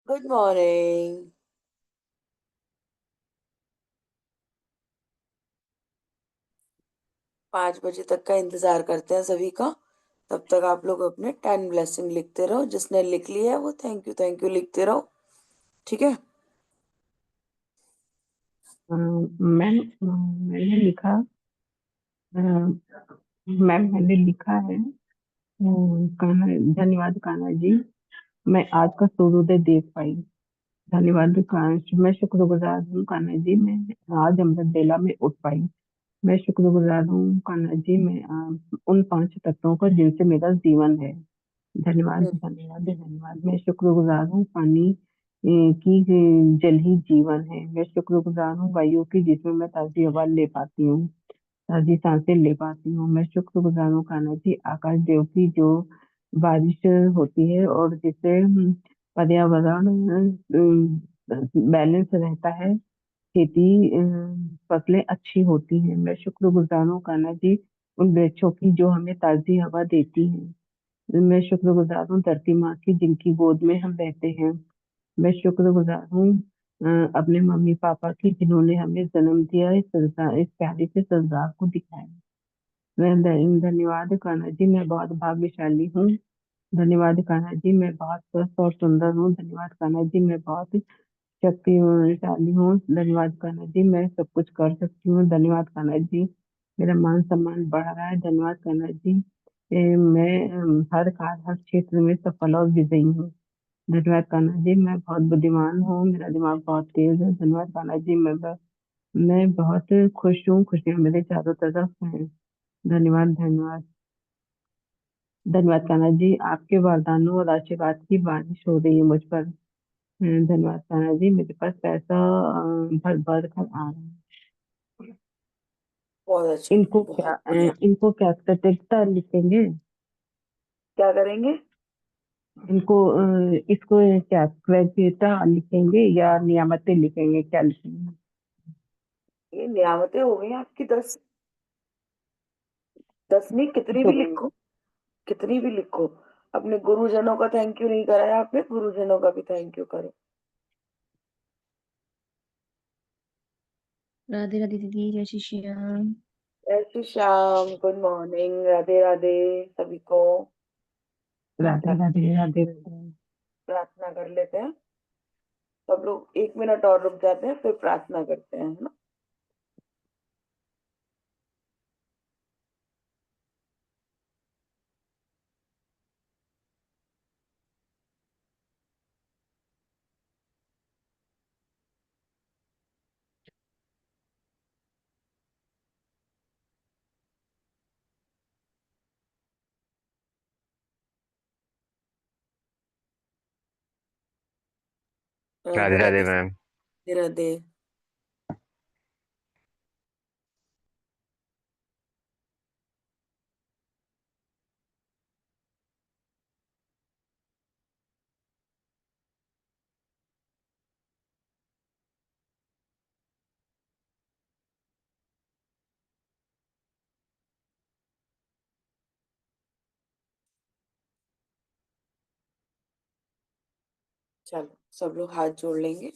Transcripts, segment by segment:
Good morning. 5 बजे तक का इंतजार करते हैं सभी का। तब तक आप लोग अपने 10 ब्लेसिंग लिखते रहो। जिसने लिख लिया है वो थैंक यू लिखते रहो। ठीक है। मैम, मैंने लिखा। अ, मैम, मैंने लिखा है। कान्हा, धन्यवाद कान्हा जी। मैं आज का सूर्योदय देख पाई। धन्यवाद कान्हा, मैं शुक्रगुजार हूँ कान्हा जी। मैं आज अमृत बेला में उठ पाई। मैं शुक्रगुजार हूँ कान्हा जी। मैं उन 5 तत्वों का जिनसे मेरा जीवन है। धन्यवाद, हम्म। धन्यवाद, धन्यवाद। मैं शुक्रगुजार हूँ पानी की, जल ही जीवन है। मैं शुक्रगुजार हूँ वायु की, जिसमें मैं ताजी हवा ले पाती हूँ, ताजी सांसें ले पाती हूँ। मैं शुक्रगुजार हूँ कान्हा जी आकाश देव की, जो बारिश होती है और जिससे पर्यावरण बैलेंस रहता है। खेती, फसलें अच्छी होती हैं। मैं शुक्रगुजार हूँ कान्हा जी उन वृक्षों की, जो हमें ताजी हवा देती हैं। मैं शुक्रगुजार हूँ धरती माँ की, जिनकी गोद में हम रहते हैं। मैं शुक्रगुजार हूँ अपने मम्मी पापा की, जिन्होंने हमें जन्म दिया, इस संसार, इस प्यारे से संसार को दिखाया। धन्यवाद कान्हा जी, मैं बहुत भाग्यशाली हूँ। धन्यवाद कान्हा जी, मैं बहुत स्वस्थ और सुंदर हूँ। धन्यवाद कान्हा जी, मैं बहुत शक्तिशाली हूँ। धन्यवाद कान्हा जी, मैं सब कुछ कर सकती हूँ। धन्यवाद कान्हा जी, मेरा मान सम्मान बढ़ रहा है। धन्यवाद कान्हा जी, मैं हर कार्य, हर क्षेत्र में सफल और विजयी हूँ। धन्यवाद कान्हा जी, मैं बहुत बुद्धिमान हूँ। मेरा दिमाग बहुत तेज है। धन्यवाद कान्हा जी, मैं बहुत खुश हूँ। खुशियाँ मेरे चारों तरफ हैं। धन्यवाद, धन्यवाद। धन्यवाद कान्हा जी, आपके वरदानों और आशीर्वाद की बारिश हो रही है मुझ पर। धन्यवाद कान्हा जी, मेरे पास पैसा भर भर कर आ रहा है। बहुत अच्छा। बहुत बढ़िया। इनको क्या सटीकता लिखेंगे? क्या करेंगे? इसको क्या कृतज्ञता लिखेंगे या नियामतें लिखेंगे, क्या लिखेंगे? ये नियामतें हो गई आपकी 10। 10 नहीं, कितनी तो भी लिखो। कितनी भी लिखो। अपने गुरुजनों का थैंक यू नहीं करा है आपने, गुरुजनों का भी थैंक यू करो। राधे राधे दीदी, जय श्री श्याम। जय श्री श्याम, गुड मॉर्निंग, राधे राधे सभी को। राधे राधे, राधे राधे। प्रार्थना कर लेते हैं। सब लोग 1 मिनट और रुक जाते हैं, फिर प्रार्थना करते हैं, है ना। राधे राधे राधे राधे। मैम। राधे राधे। चलो सब लोग हाथ जोड़ लेंगे।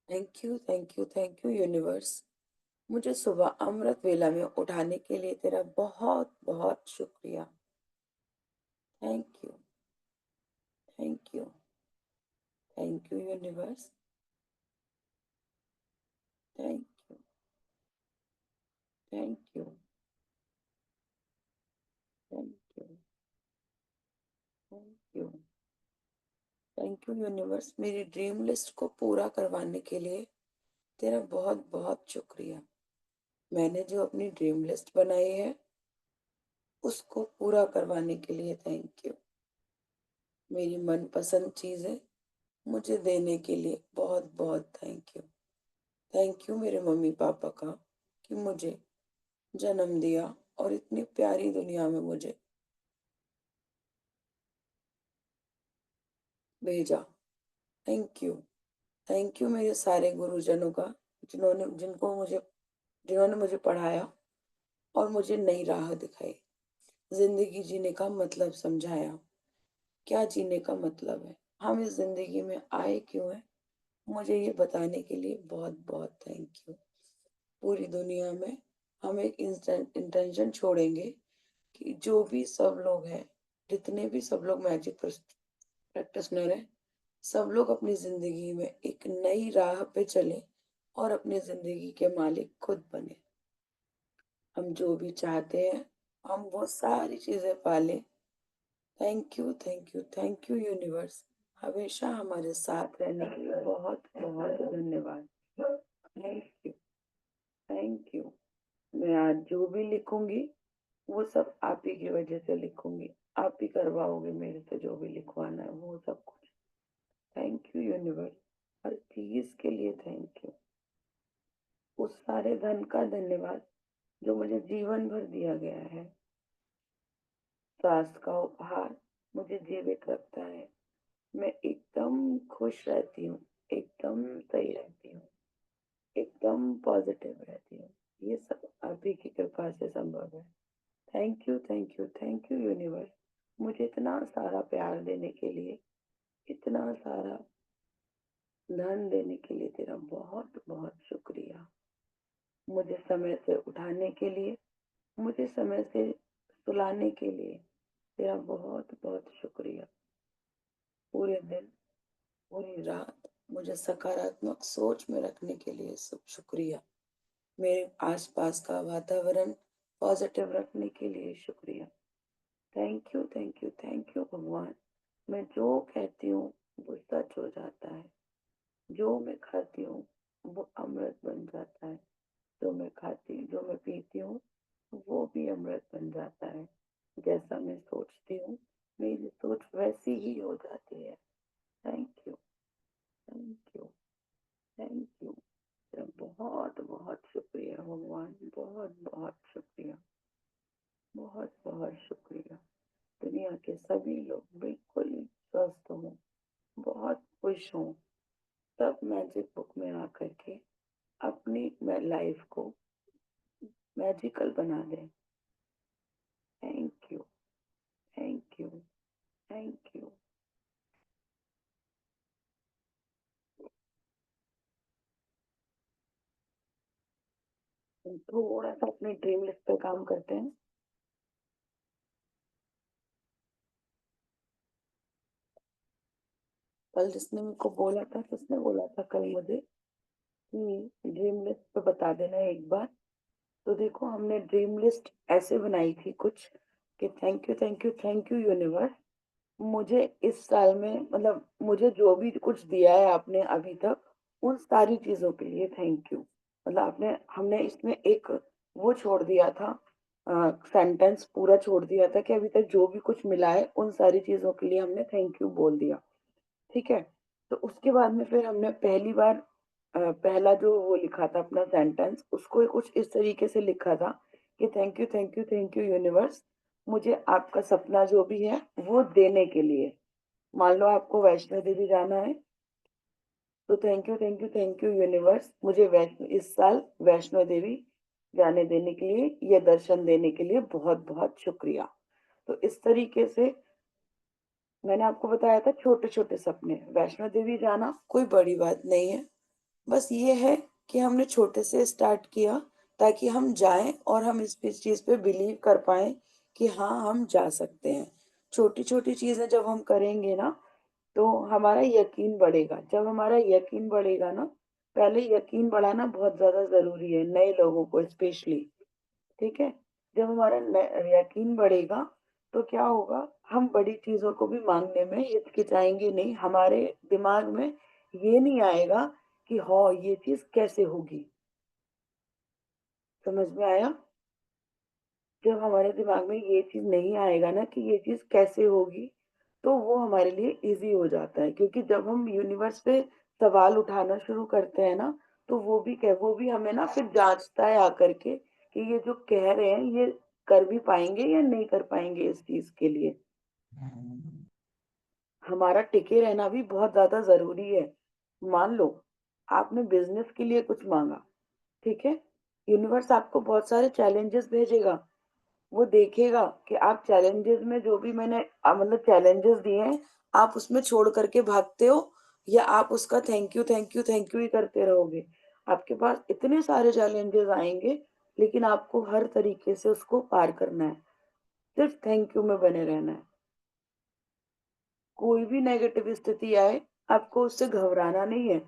Thank you thank you thank you universe. मुझे सुबह अमृत वेला में उठाने के लिए तेरा बहुत बहुत शुक्रिया। Thank you. Thank you. Thank you universe. Thank you. Thank you. Thank you. Thank you. Thank you universe, मेरी ड्रीम लिस्ट को पूरा करवाने के लिए तेरा बहुत बहुत शुक्रिया। मैंने जो अपनी ड्रीम लिस्ट बनाई है उसको पूरा करवाने के लिए थैंक यू। मेरी मनपसंद चीजें मुझे देने के लिए बहुत बहुत थैंक यू। थैंक यू मेरे मम्मी पापा का कि मुझे जन्म दिया और इतनी प्यारी दुनिया में मुझे भेजा। Thank you. थैंक यू मेरे सारे गुरुजनों का, जिन्होंने मुझे पढ़ाया और मुझे नई राह दिखाई। जिंदगी जीने का मतलब समझाया। क्या जीने का मतलब है, हम इस ज़िंदगी में आए क्यों हैं, मुझे ये बताने के लिए बहुत-बहुत थैंक यू। पूरी दुनिया में हम एक इंटेंशन छोड़ेंगे कि जो भी सब लोग हैं, जितने भी सब लोग मैजिक प्रैक्टिशनर हैं, सब लोग अपनी ज़िंदगी में एक नई राह पे चलें और अपनी ज़िंदगी के मालिक खुद बनें। हम जो भी चाहते हैं, हम वो सारी चीज़ें पा लें। Thank you, thank you, thank you universe. हमेशा हमारे साथ रहने के लिए बहुत-बहुत धन्यवाद। Thank you, thank you. मैं आज जो भी लिखूँगी, वो सब आप ही की वजह से लिखूँगी। आप ही करवाओगे मेरे से जो भी लिखवाना है, वो सब कुछ। थैंक यू यूनिवर्स, हर चीज़ के लिए थैंक यू। उस सारे धन का धन्यवाद जो मुझे जीवन भर दिया गया है। स्वास्थ्य का उपहार मुझे जीवित रखता है। मैं एकदम खुश रहती हूँ, एकदम सही रहती हूँ, एकदम पॉजिटिव रहती हूँ। ये सब आप ही की कृपा से संभव है। Thank you, thank you, thank you universe. मुझे इतना सारा प्यार देने के लिए, इतना सारा धन देने के लिए तेरा बहुत-बहुत शुक्रिया। मुझे समय से उठाने के लिए, मुझे समय से सुलाने के लिए तेरा बहुत-बहुत शुक्रिया। पूरे दिन, पूरी रात मुझे सकारात्मक सोच में रखने के लिए सब शुक्रिया। मेरे आसपास का वातावरण पॉजिटिव रखने के लिए शुक्रिया। Thank you, thank you, thank you भगवान। मैं जो कहती हूँ वो सच हो जाता है। जो मैं खाती हूँ वो अमृत बन जाता है। जो मैं पीती हूँ वो भी अमृत बन जाता है। जैसा मैं सोचती हूँ मेरी सोच वैसी ही हो जाती है। Thank you, thank you, thank you. तेरा बहुत बहुत शुक्रिया भगवान, बहुत बहुत शुक्रिया, बहुत बहुत शुक्रिया। दुनिया के सभी लोग बिल्कुल ही स्वस्थ हों, बहुत खुश हों, सब मैजिक बुक में आकर के अपनी लाइफ को मैजिकल बना दें। Thank you, thank you, thank you. थोड़ा सा अपने ड्रीम लिस्ट पे काम करते हैं। कल जिसने मेरे को बोला था, किसने बोला था कल मुझे कि ड्रीम लिस्ट पे बता देना एक बार। तो देखो हमने ड्रीम लिस्ट ऐसे बनाई थी कुछ कि thank you, thank you, thank you universe. मुझे इस साल में मतलब मुझे जो भी कुछ दिया है आपने अभी तक, उन सारी चीज़ों के लिए थैंक यू। मतलब आपने हमने इसमें एक वो छोड़ दिया था, सेंटेंस पूरा छोड़ दिया था कि अभी तक जो भी कुछ मिला है, उन सारी चीज़ों के लिए हमने थैंक यू बोल दिया, ठीक है? तो उसके बाद में फिर हमने पहली बार पहला जो वो लिखा था अपना सेंटेंस, उसको कुछ इस तरीके से लिखा था कि thank you, thank you, thank you universe, मुझे आपका सपना जो भी है, वो देने के लिए। मान लो आपको वैष्णो देवी जाना है, तो thank you, thank you, thank you universe, मुझे वैष्णो इस साल वैष्णो देवी जाने देने के लिए, ये दर्शन देने के लिए बहुत-बहुत शुक्रिया। तो इस तरीके से मैंने आपको बताया था छोटे-छोटे सपने, वैष्णो देवी जाना कोई बड़ी बात नहीं है। बस ये है कि हमने छोटे से स्टार्ट किया ताकि हम जाएँ और हम इस चीज़ पे बिलीव कर पाएँ कि हाँ, हम जा सकते हैं। छोटी-छोटी चीज़ें जब हम करेंगे ना, तो हमारा यकीन बढ़ेगा। जब हमारा यकीन बढ़ेगा ना, पहले यकीन बढ़ाना बहुत ज़्यादा ज़रूरी है, नए लोगों को स्पेशली, ठीक है? जब हमारा यकीन बढ़ेगा, तो क्या होगा, हम बड़ी चीज़ों को भी माँगने में हिचकिचाएँगे नहीं। हमारे दिमाग में ये नहीं आएगा कि हाँ, ये चीज़ कैसे होगी? समझ में आया? जब हमारे दिमाग में ये चीज़ नहीं आएगा ना कि ये चीज़ कैसे होगी, तो वो हमारे लिए ईज़ी हो जाता है, क्योंकि जब हम यूनिवर्स पे सवाल उठाना शुरू करते हैं ना, तो वो भी हमें ना फिर जाँचता है आकर के कि ये जो कह रहे हैं, ये कर भी पाएँगे या नहीं कर पाएँगे इस चीज़ के लिए। हमारा टिके रहना भी बहुत ज़्यादा ज़रूरी है। मान लो, आपने बिज़नेस के लिए कुछ माँगा, ठीक है? यूनिवर्स आपको बहुत सारे चैलेंजेस भेजेगा। वो देखेगा कि आप चैलेंजेस में जो भी मैंने मतलब चैलेंजेस दिए हैं, आप उसमें छोड़ करके भागते हो या आप उसका thank you, thank you, thank you ही करते रहोगे। आपके पास इतने सारे चैलेंजेस आएँगे, लेकिन आपको हर तरीके से उसको पार करना है। सिर्फ़ थैंक यू में बने रहना है। कोई भी नेगेटिव स्थिति आए, आपको उससे घबराना नहीं है।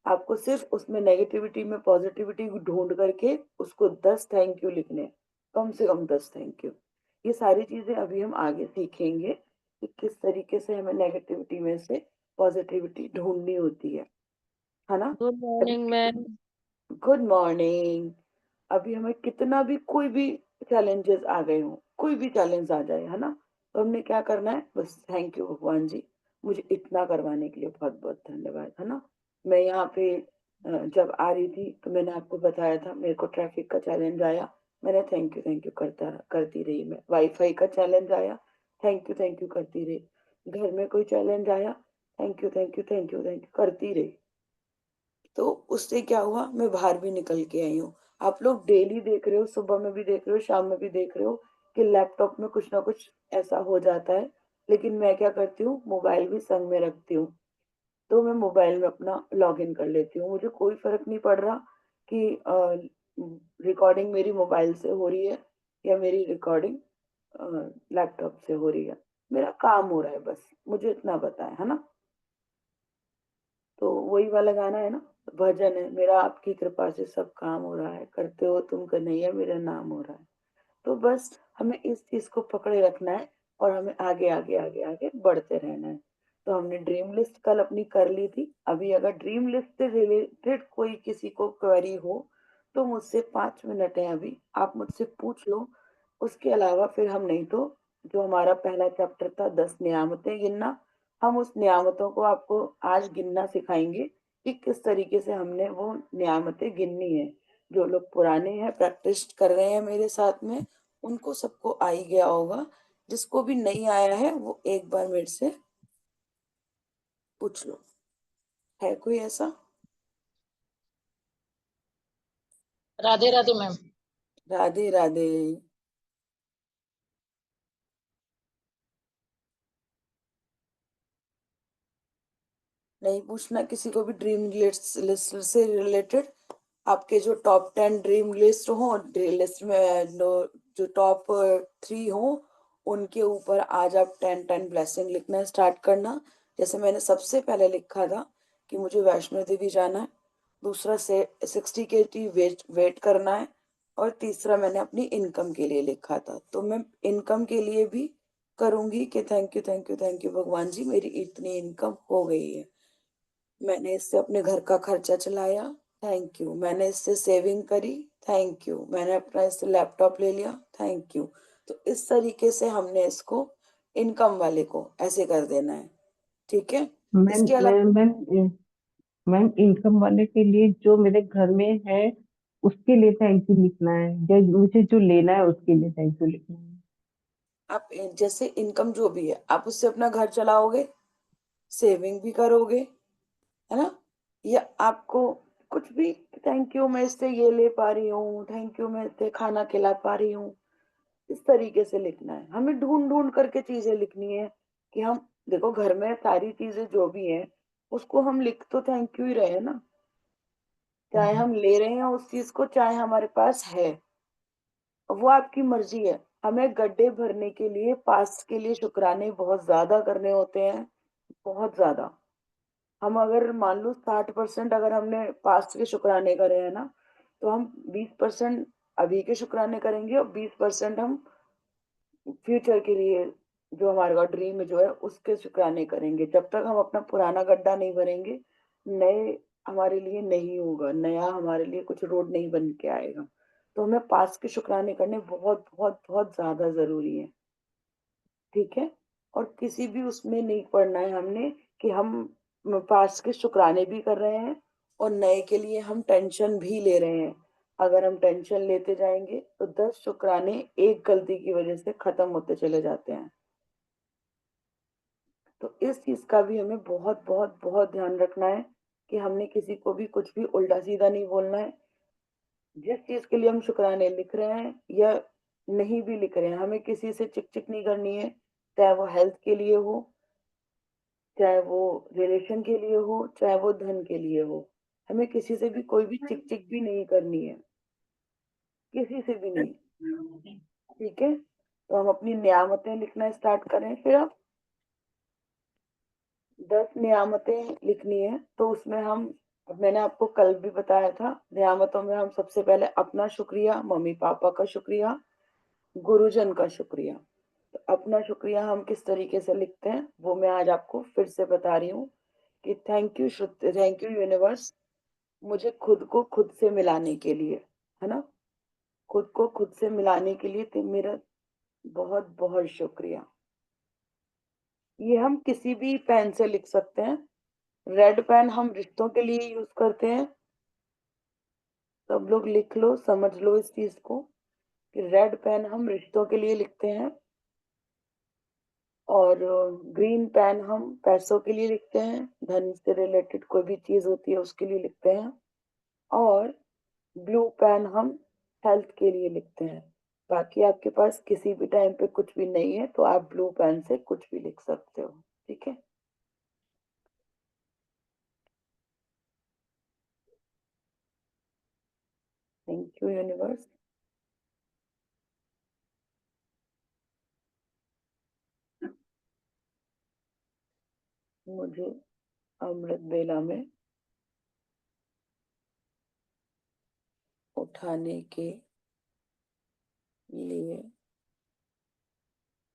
आपको सिर्फ़ उसमें नेगेटिविटी में पॉज़िटिविटी ढूँढ करके उसको 10 थैंक यू लिखने हैं, कम से कम 10 थैंक यू। ये सारी चीज़ें अभी हम आगे सीखेंगे कि किस तरीके से हमें नेगेटिविटी में से पॉज़िटिविटी ढूँढनी होती है ना? गुड अभी मॉर्निंग मैम। Good morning. अभी हमें कितना भी कोई भी चैलेंजेस आ गए हों, कोई भी चैलेंज आ जाए, है ना? तो हमने क्या करना है, बस थैंक यू भगवान जी, मुझे इतना करवाने के लिए बहुत-बहुत धन्यवाद, है ना? मैं यहाँ पे जब आ रही थी तो मैंने आपको बताया था मेरे को ट्रैफिक का चैलेंज आया, मैंने थैंक यू करती रही मैं। वाई-फाई का चैलेंज आया, थैंक यू करती रही। घर में कोई चैलेंज आया, थैंक यू करती रही। तो उससे क्या हुआ, मैं बाहर भी निकल के आई हूँ। आप लोग डेली देख रहे हो, सुबह में भी देख रहे हो, शाम में भी देख रहे हो कि लैपटॉप में कुछ ना कुछ ऐसा हो जाता है। लेकिन मैं क्या करती हूँ, मोबाइल भी संग में रखती हूँ। तो मैं मोबाइल में अपना लॉगिन कर लेती हूँ। मुझे कोई फ़र्क नहीं पड़ रहा कि रिकॉर्डिंग मेरी मोबाइल से हो रही है या मेरी रिकॉर्डिंग लैपटॉप से हो रही है। मेरा काम हो रहा है बस, मुझे इतना पता है ना? तो वही वाला गाना है ना, भजन है, मेरा आपकी कृपा से सब काम हो रहा है, करते हो तुम कन्हैया मेरा नाम हो रहा है। तो बस हमें इस चीज़ को पकड़े रखना है और हमें आगे, आगे, आगे, आगे बढ़ते रहना है। तो हमने ड्रीम लिस्ट कल अपनी कर ली थी। अभी अगर ड्रीम लिस्ट से रिलेटेड कोई किसी को क्वेरी हो, तो मुझसे 5 मिनट हैं अभी, आप मुझसे पूछ लो। उसके अलावा फिर हम नहीं तो जो हमारा पहला चैप्टर था 10 नियामतें गिनना, हम उस नियामतों को आपको आज गिनना सिखाएँगे कि किस तरीके से हमने वो नियामतें गिननी है। जो लोग पुराने हैं, प्रैक्टिस कर रहे हैं मेरे साथ में, उनको सबको आ ही गया होगा। जिसको भी नहीं आया है, वो एक बार मेरे से पूछ लो। है कोई ऐसा? राधे राधे मैम। राधे, राधे। नहीं पूछना किसी को भी ड्रीम लिस्ट लिस्ट से रिलेटेड? आपके जो टॉप 10 ड्रीम लिस्ट हो, ड्रीम लिस्ट में जो टॉप 3 हो, उनके ऊपर आज आप 10-10 ब्लेसिंग लिखना स्टार्ट करना। जैसे मैंने सबसे पहले लिखा था कि मुझे वैष्णो देवी जाना है, दूसरा से 60 केजी वेट वेट करना है और तीसरा मैंने अपनी इनकम के लिए लिखा था। तो मैं इनकम के लिए भी करूँगी कि थैंक यू भगवान जी, मेरी इतनी इनकम हो गई है। मैंने इससे अपने घर का खर्चा चलाया, थैंक यू। मैंने इससे सेविंग करी, थैंक यू। मैंने अपना इससे लैपटॉप ले लिया, थैंक यू। तो इस तरीके से हमने इसको इनकम वाले को ऐसे कर देना है, ठीक है? मैम इसके मैं अलावा मैम मैम इनकम वाले के लिए जो मेरे घर में है उसके लिए थैंक यू लिखना है, या मुझे जो लेना है उसके लिए थैंक यू लिखना है? आप जैसे इनकम जो भी है, आप उससे अपना घर चलाओगे, सेविंग भी करोगे, है ना? या आपको कुछ भी थैंक यू मैं इससे ये ले पा रही हूँ, थैंक यू मैं इससे खाना खिला पा रही हूँ। इस तरीके से लिखना है। हमें ढूँढ-ढूँढ करके चीज़ें लिखनी है कि हम देखो घर में सारी चीज़ें जो भी हैं, उसको हम लिख तो थैंक यू ही रहे हैं ना। चाहे हम ले रहे हैं उस चीज़ को, चाहे हमारे पास है, वो आपकी मर्ज़ी है। हमें गड्ढे भरने के लिए पास्ट के लिए शुक्राने बहुत ज़्यादा करने होते हैं, बहुत ज़्यादा। हम अगर मान लो 60% अगर हमने पास्ट के शुक्राने करे हैं ना, तो हम 20% अभी के शुक्राने करेंगे और 20% हम फ्यूचर के लिए जो हमारा ड्रीम जो है उसके शुक्राने करेंगे। जब तक हम अपना पुराना गड्ढा नहीं भरेंगे, नए हमारे लिए नहीं होगा, नया हमारे लिए कुछ रोड नहीं बन के आएगा। तो हमें पास्ट के शुक्राने करने बहुत, बहुत, बहुत ज़्यादा ज़रूरी हैं, ठीक है? और किसी भी उसमें नहीं पड़ना है हमने कि हम पास्ट के शुक्राने भी कर रहे हैं और नए के लिए हम टेंशन भी ले रहे हैं। अगर हम टेंशन लेते जाएँगे तो 10 शुक्राने एक गलती की वज़ह से ख़त्म होते चले जाते हैं। तो इस चीज़ का भी हमें बहुत, बहुत, बहुत ध्यान रखना है कि हमने किसी को भी कुछ भी उल्टा-सीधा नहीं बोलना है। जिस चीज़ के लिए हम शुक्राने लिख रहे हैं या नहीं भी लिख रहे हैं, हमें किसी से चिक चिक नहीं करनी है, चाहे वो हेल्थ के लिए हो, चाहे वो रिलेशन के लिए हो, चाहे वो धन के लिए हो। हमें किसी से भी कोई भी चिक चिक भी नहीं करनी है, किसी से भी नहीं। ठीक है, तो हम अपनी नियामतें लिखना स्टार्ट करें। फिर अब 10 नियामतें लिखनी है, तो उसमें हम, अब मैंने आपको कल भी बताया था, नियामतों में हम सबसे पहले अपना शुक्रिया, मम्मी पापा का शुक्रिया, गुरुजन का शुक्रिया। तो अपना शुक्रिया हम किस तरीके से लिखते हैं वो मैं आज आपको फिर से बता रही हूँ कि थैंक यू यूनिवर्स, मुझे खुद को खुद से मिलाने के लिए, है ना, खुद को खुद से मिलाने के लिए मेरा बहुत बहुत शुक्रिया। ये हम किसी भी पेन से लिख सकते हैं। रेड पेन हम रिश्तों के लिए यूज करते हैं। सब लोग लिख लो, समझ लो इस चीज को कि रेड पेन हम रिश्तों के लिए लिखते हैं, और ग्रीन पेन हम पैसों के लिए लिखते हैं, धन से रिलेटेड कोई भी चीज होती है उसके लिए लिखते हैं, और ब्लू पेन हम हेल्थ के लिए लिखते हैं। बाकी आपके पास किसी भी टाइम पे कुछ भी नहीं है तो आप ब्लू पेन से कुछ भी लिख सकते हो। ठीक है, थैंक यू यूनिवर्स, मुझे अमृत बेला में उठाने के लिए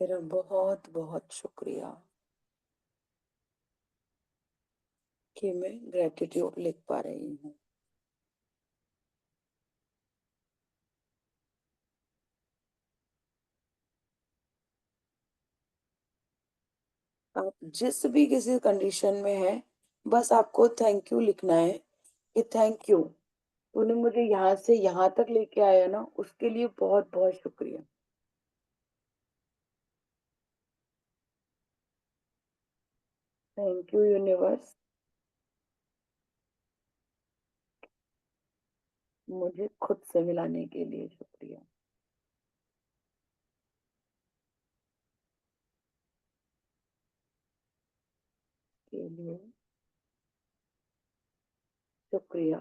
तेरा बहुत बहुत शुक्रिया कि मैं ग्रेटिट्यूड लिख पा रही हूँ। आप जिस भी किसी कंडीशन में है, बस आपको थैंक यू लिखना है कि थैंक यू, तूने मुझे यहाँ से यहाँ तक लेके आया ना, उसके लिए बहुत बहुत शुक्रिया। थैंक यू यूनिवर्स, मुझे खुद से मिलाने के लिए शुक्रिया। के लिए शुक्रिया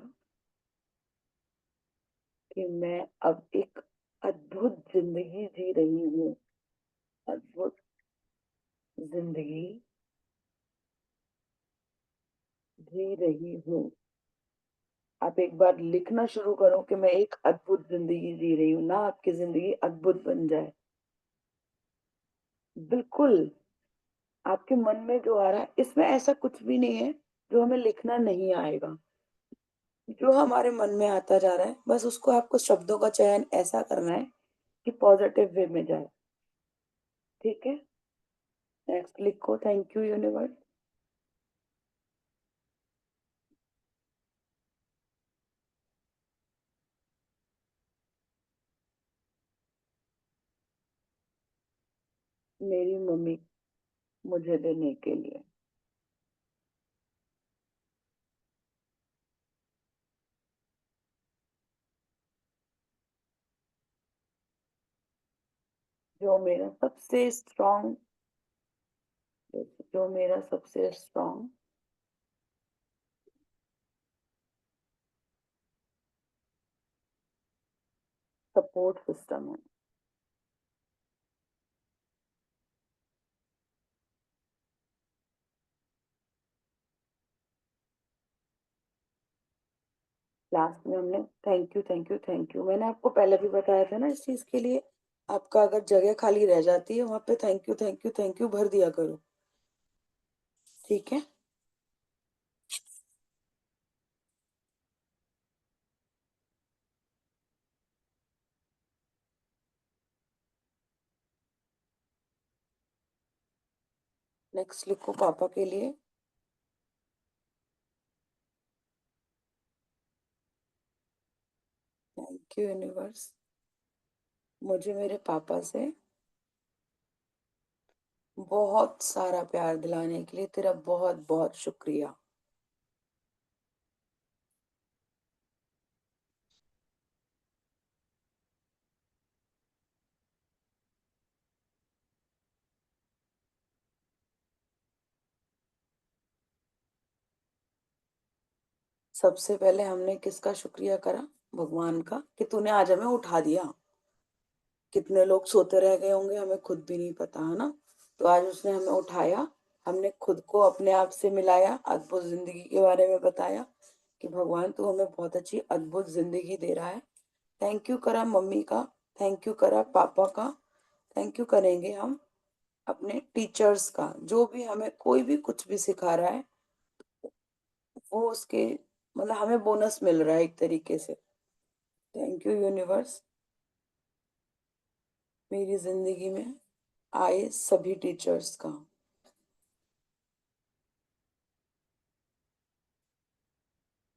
कि मैं अब एक अद्भुत जिंदगी जी रही हूँ, अद्भुत जिंदगी जी रही हूँ। आप एक बार लिखना शुरू करो कि मैं एक अद्भुत जिंदगी जी रही हूँ, ना आपकी जिंदगी अद्भुत बन जाए। बिल्कुल, आपके मन में जो आ रहा है, इसमें ऐसा कुछ भी नहीं है जो हमें लिखना नहीं आएगा। जो हमारे मन में आता जा रहा है, बस उसको आपको शब्दों का चयन ऐसा करना है कि पॉजिटिव वे में जाए। ठीक है, नेक्स्ट लिखो, थैंक यू यूनिवर्स, मेरी मम्मी मुझे देने के लिए। जो मेरा सबसे स्ट्रॉन्ग जो मेरा सबसे स्ट्रॉन्ग सपोर्ट सिस्टम है। लास्ट में हमने thank you thank you thank you, मैंने आपको पहले भी बताया था ना इस चीज के लिए। आपका अगर जगह खाली रह जाती है, वहां पे thank you thank you thank you भर दिया करो। ठीक है, नेक्स्ट लिखो पापा के लिए। थैंक यू यूनिवर्स, मुझे मेरे पापा से बहुत सारा प्यार दिलाने के लिए तेरा बहुत बहुत शुक्रिया। सबसे पहले हमने किसका शुक्रिया करा? भगवान का, कि तूने आज हमें उठा दिया। कितने लोग सोते रह गए होंगे हमें खुद भी नहीं पता, है ना? तो आज उसने हमें उठाया, हमने खुद को अपने आप से मिलाया, अद्भुत जिंदगी के बारे में बताया कि भगवान तू हमें बहुत अच्छी अद्भुत जिंदगी दे रहा है। थैंक यू करा मम्मी का, थैंक यू करा पापा का, थैंक यू करेंगे हम अपने टीचर्स का, जो भी हमें कोई भी कुछ भी सिखा रहा है वो उसके मतलब हमें बोनस मिल रहा है एक तरीके से। थैंक यू यूनिवर्स, मेरी जिंदगी में आए सभी टीचर्स का।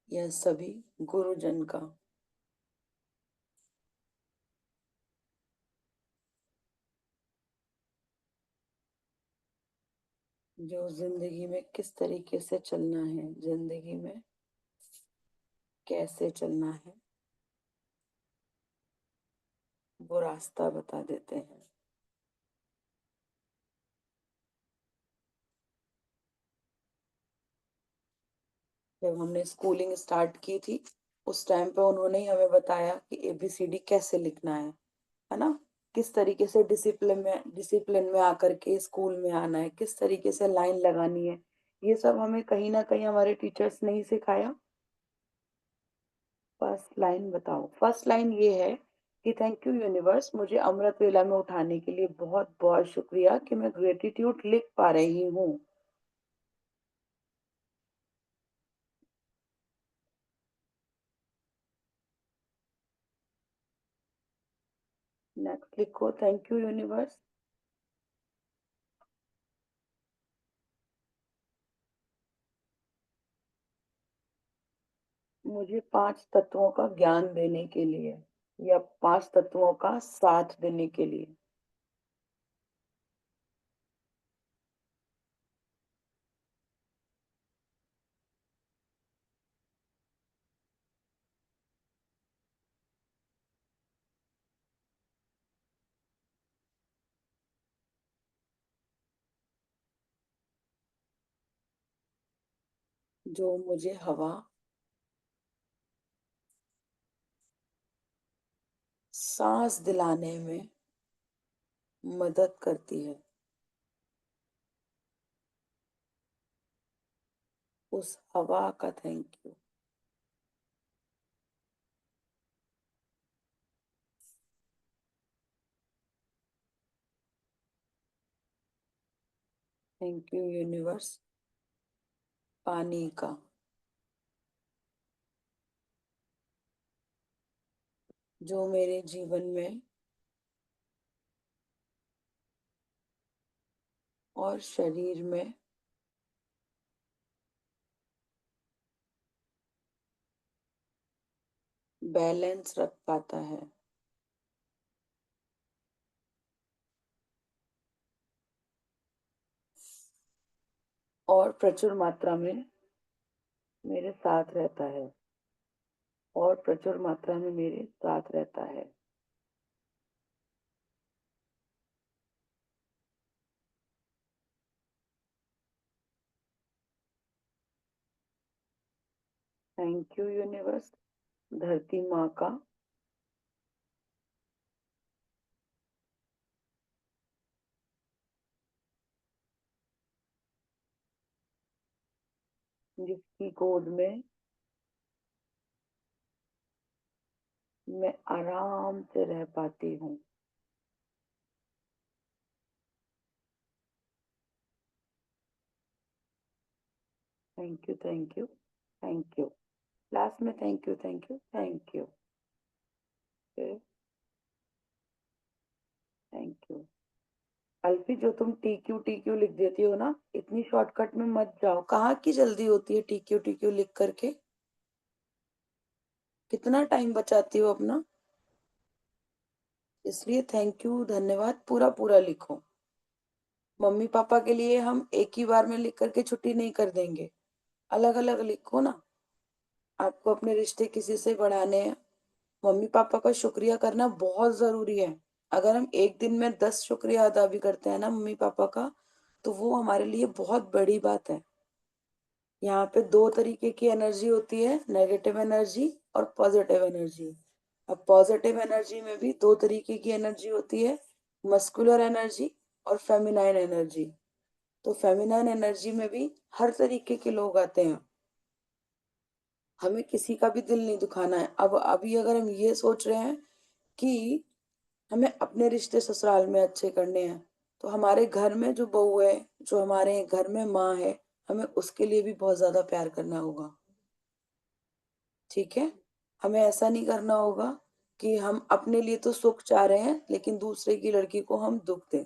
यह सभी गुरुजन का। जो जिंदगी में किस तरीके से चलना है, जिंदगी में कैसे चलना है, वो रास्ता बता देते हैं। जब हमने स्कूलिंग स्टार्ट की थी उस टाइम पे उन्होंने ही हमें बताया कि ABCD कैसे लिखना है ना? किस तरीके से डिसिप्लिन में आकर के स्कूल में आना है, किस तरीके से लाइन लगानी है, ये सब हमें कहीं ना कहीं हमारे टीचर्स ने ही सिखाया। फर्स्ट लाइन बताओ। फर्स्ट लाइन ये है कि थैंक यू यूनिवर्स, मुझे अमृत वेला में उठाने के लिए बहुत बहुत शुक्रिया कि मैं ग्रेटिट्यूड लिख पा रही हूँ। नेक्स्ट लिखो, थैंक यू यूनिवर्स, मुझे 5 तत्वों का ज्ञान देने के लिए या 5 तत्वों का साथ देने के लिए। जो मुझे हवा, सांस दिलाने में मदद करती है, उस हवा का thank you. Thank you universe, पानी का, जो मेरे जीवन में और शरीर में बैलेंस रख पाता है। और प्रचुर मात्रा में मेरे साथ रहता है। और प्रचुर मात्रा में मेरे साथ रहता है। थैंक यू यूनिवर्स, धरती माँ का, जिसकी गोद में मैं आराम से रह पाती हूँ। Thank you, thank you, thank you. Last में thank you, thank you, thank you, फिर थैंक यू। अल्फी, जो तुम TQ लिख देती हो ना, इतनी शॉर्टकट में मत जाओ। कहाँ की जल्दी होती है TQ लिख करके? कितना टाइम बचाती हो अपना। इसलिए थैंक यू धन्यवाद पूरा पूरा लिखो। मम्मी पापा के लिए हम एक ही बार में लिख करके छुट्टी नहीं कर देंगे, अलग अलग लिखो ना। आपको अपने रिश्ते किसी से बढ़ाने हैं, मम्मी पापा का शुक्रिया करना बहुत जरूरी है। अगर हम एक दिन में 10 शुक्रिया अदा भी करते हैं ना मम्मी पापा का, तो वो हमारे लिए बहुत बड़ी बात है। यहाँ पे दो तरीके की एनर्जी होती है, नेगेटिव एनर्जी और पॉजिटिव एनर्जी। अब पॉजिटिव एनर्जी में भी दो तरीके की एनर्जी होती है, मस्कुलर एनर्जी और फेमिनाइन एनर्जी। तो फेमिनाइन एनर्जी में भी हर तरीके के लोग आते हैं, हमें किसी का भी दिल नहीं दुखाना है। अब अभी अगर हम ये सोच रहे हैं कि हमें अपने रिश्ते ससुराल में अच्छे करने हैं, तो हमारे घर में जो बहू है, जो हमारे घर में माँ है, हमें उसके लिए भी बहुत ज्यादा प्यार करना होगा। ठीक है, हमें ऐसा नहीं करना होगा कि हम अपने लिए तो सुख चाह रहे हैं लेकिन दूसरे की लड़की को हम दुख दें।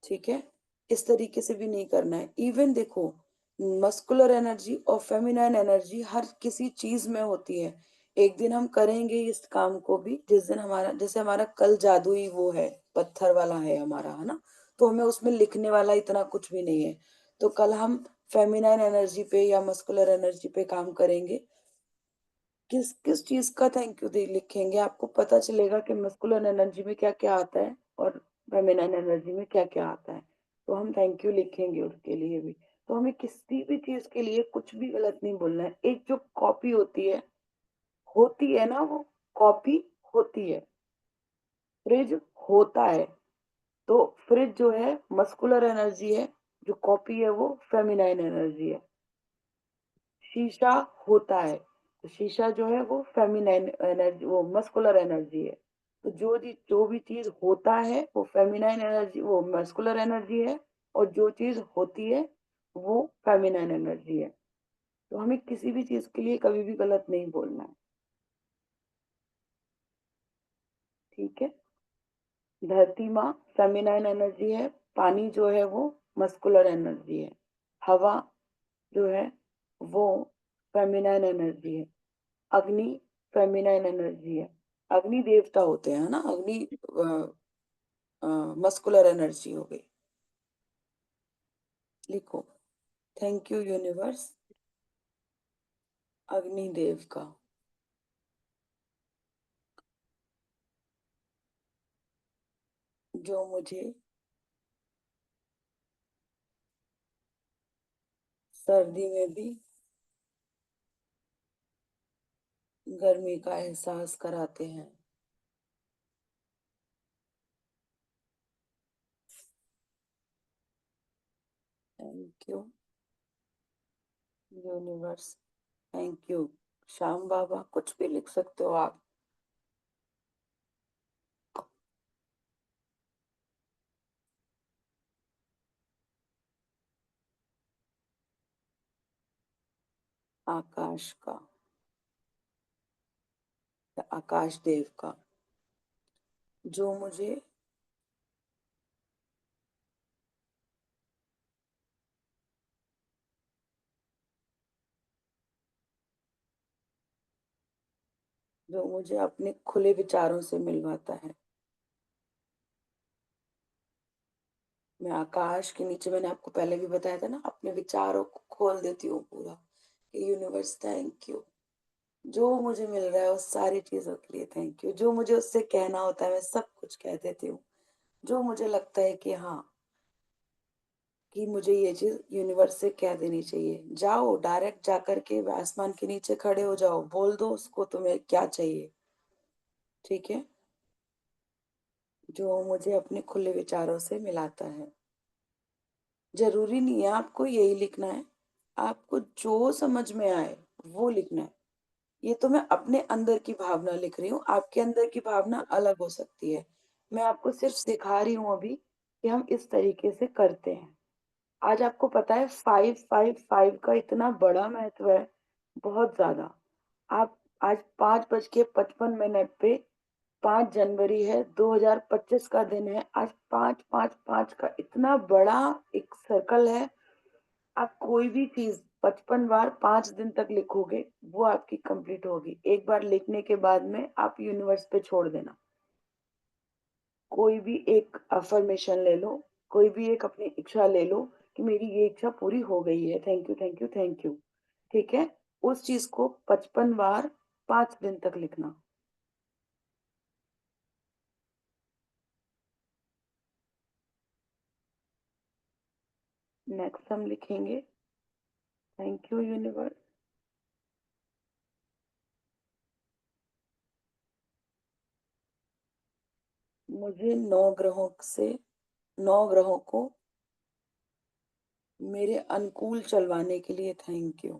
ठीक है, इस तरीके से भी नहीं करना है। इवन देखो, मस्कुलर एनर्जी और फेमिनाइन एनर्जी हर किसी चीज में होती है। एक दिन हम करेंगे इस काम को भी, जिस दिन हमारा, जैसे हमारा कल जादुई वो है, पत्थर वाला है हमारा, है ना, तो हमें उसमें लिखने वाला इतना कुछ भी नहीं है। तो कल हम फेमिनाइन एनर्जी पे या मस्कुलर एनर्जी पे काम करेंगे। किस किस चीज का थैंक यू दे लिखेंगे, आपको पता चलेगा कि मस्कुलर एनर्जी में क्या क्या आता है और फेमिनाइन एनर्जी में क्या क्या आता है। तो हम थैंक यू लिखेंगे उसके लिए भी। तो हमें किसी भी चीज के लिए कुछ भी गलत नहीं बोलना है। एक जो कॉपी होती है ना, वो कॉपी होती है। फ्रिज होता है, तो फ्रिज जो है मस्कुलर एनर्जी है, जो कॉपी है वो फेमिनाइन एनर्जी है। शीशा होता है, तो शीशा जो है वो फेमिनाइन एनर्जी, वो मस्कुलर एनर्जी है। तो जो भी चीज होता है वो फेमिनाइन एनर्जी, वो मस्कुलर एनर्जी है, और जो चीज होती है वो फेमिनाइन एनर्जी है। तो हमें किसी भी चीज के लिए कभी भी गलत नहीं बोलना है। ठीक है, धरती माँ फेमिनाइन एनर्जी है, पानी जो है वो मस्कुलर एनर्जी है, हवा जो है वो फेमिनाइन एनर्जी है, अग्नि फेमिनाइन एनर्जी है। अग्नि देवता होते हैं ना, अग्नि मस्कुलर एनर्जी हो गई। लिखो, थैंक यू यूनिवर्स अग्निदेव का, जो मुझे सर्दी में भी गर्मी का एहसास कराते हैं। Thank you universe, thank you Shyam Baba, कुछ भी लिख सकते हो आप। आकाश का, या आकाश देव का, जो मुझे अपने खुले विचारों से मिलवाता है। मैं आकाश के नीचे, मैंने आपको पहले भी बताया था ना, अपने विचारों को खोल देती हूँ पूरा कि यूनिवर्स थैंक यू, जो मुझे मिल रहा है उस सारी चीजों के लिए थैंक यू। जो मुझे उससे कहना होता है मैं सब कुछ कह देती हूँ। जो मुझे लगता है कि हाँ, कि मुझे ये चीज यूनिवर्स से कह देनी चाहिए, जाओ डायरेक्ट जा करके आसमान के नीचे खड़े हो जाओ, बोल दो उसको तुम्हें क्या चाहिए। ठीक है, जो मुझे अपने खुले विचारों से मिलाता है। जरूरी नहीं है आपको यही लिखना है, आपको जो समझ में आए वो लिखना है। ये तो मैं अपने अंदर की भावना लिख रही हूँ, आपके अंदर की भावना अलग हो सकती है। मैं आपको सिर्फ सिखा रही हूँ अभी कि हम इस तरीके से करते हैं। आज आपको पता है 555 का इतना बड़ा महत्व है, बहुत ज्यादा। आप आज 5:55 पे, 5 जनवरी है, 2025 का दिन है, आज 555 का इतना बड़ा एक सर्कल है। आप कोई भी चीज 55 बार 5 दिन तक लिखोगे, वो आपकी कंप्लीट होगी। एक बार लिखने के बाद में आप यूनिवर्स पे छोड़ देना। कोई भी एक अफर्मेशन ले लो, कोई भी एक अपनी इच्छा ले लो कि मेरी ये इच्छा पूरी हो गई है, thank you thank you thank you. ठीक है, उस चीज को 55 बार 5 दिन तक लिखना। नेक्स्ट हम लिखेंगे थैंक यू यूनिवर्स मुझे 9 ग्रहों को मेरे अनुकूल चलवाने के लिए थैंक यू।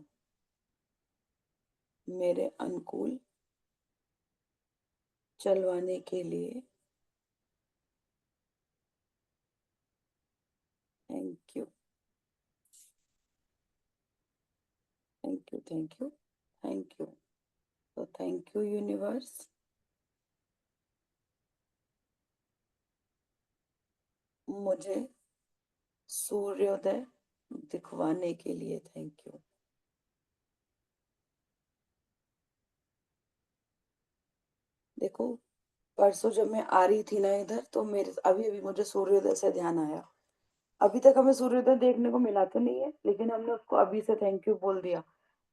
मेरे अनुकूल चलवाने के लिए thank you. Thank you thank you thank you. तो थैंक यू यूनिवर्स मुझे सूर्योदय दिखवाने के लिए थैंक यू। देखो परसों जब मैं आ रही थी ना इधर तो मेरे अभी अभी मुझे सूर्योदय से ध्यान आया। अभी तक हमें सूर्योदय देखने को मिला तो नहीं है लेकिन हमने उसको अभी से थैंक यू बोल दिया।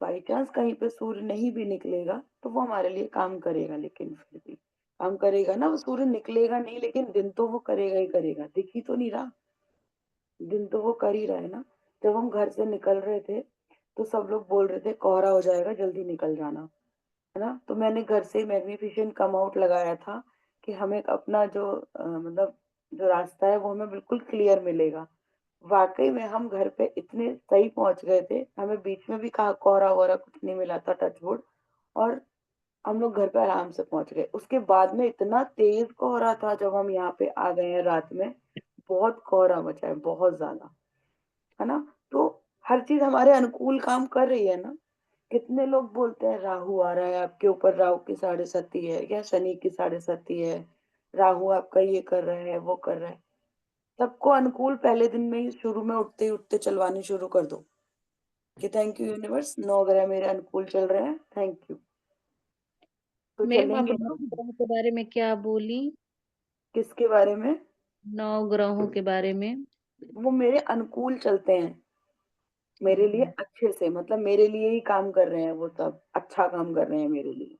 बाई चांस कहीं पे सूर्य नहीं भी निकलेगा तो वो हमारे लिए काम करेगा लेकिन फिर भी काम करेगा ना। वो सूर्य निकलेगा नहीं लेकिन दिन तो वो करेगा ही करेगा। दिख ही तो नहीं रहा। दिन तो वो कर ही रहा है ना। जब हम घर से निकल रहे थे तो सब लोग बोल रहे थे कोहरा हो जाएगा जल्दी निकल जाना है ना। तो मैंने घर से मैग्निफिसेंट कम आउट लगाया था कि हमें अपना जो मतलब जो रास्ता है वो हमें बिल्कुल क्लियर मिलेगा। वाकई में हम घर पे इतने सही पहुंच गए थे। हमें बीच में भी कहा कोहरा वोहरा कुछ नहीं मिला था टचवुड। और हम लोग घर पे आराम से पहुंच गए। उसके बाद में इतना तेज कोहरा था जब हम यहाँ पे आ गए हैं रात में। बहुत कोहरा मचा है बहुत ज्यादा है ना। तो हर चीज हमारे अनुकूल काम कर रही है ना। कितने लोग बोलते हैं राहु आ रहा है आपके ऊपर राहु की 7.5 है या शनि की 7.5 है। राहु आपका ये कर रहा है वो कर रहा है। सबको अनुकूल पहले दिन में ही शुरू में उठते ही उठते चलवानी शुरू कर दो कि थैंक यू यूनिवर्स 9 ग्रह मेरे अनुकूल चल रहे हैं थैंक यू। तो मैम आप चलेंगे नौ ना। ग्रहों के बारे में क्या बोली? किसके बारे में? 9 ग्रहों के बारे में। वो मेरे अनुकूल चलते हैं मेरे लिए अच्छे से मतलब मेरे लिए ही काम कर रहे हैं। वो सब अच्छा काम कर रहे हैं मेरे लिए।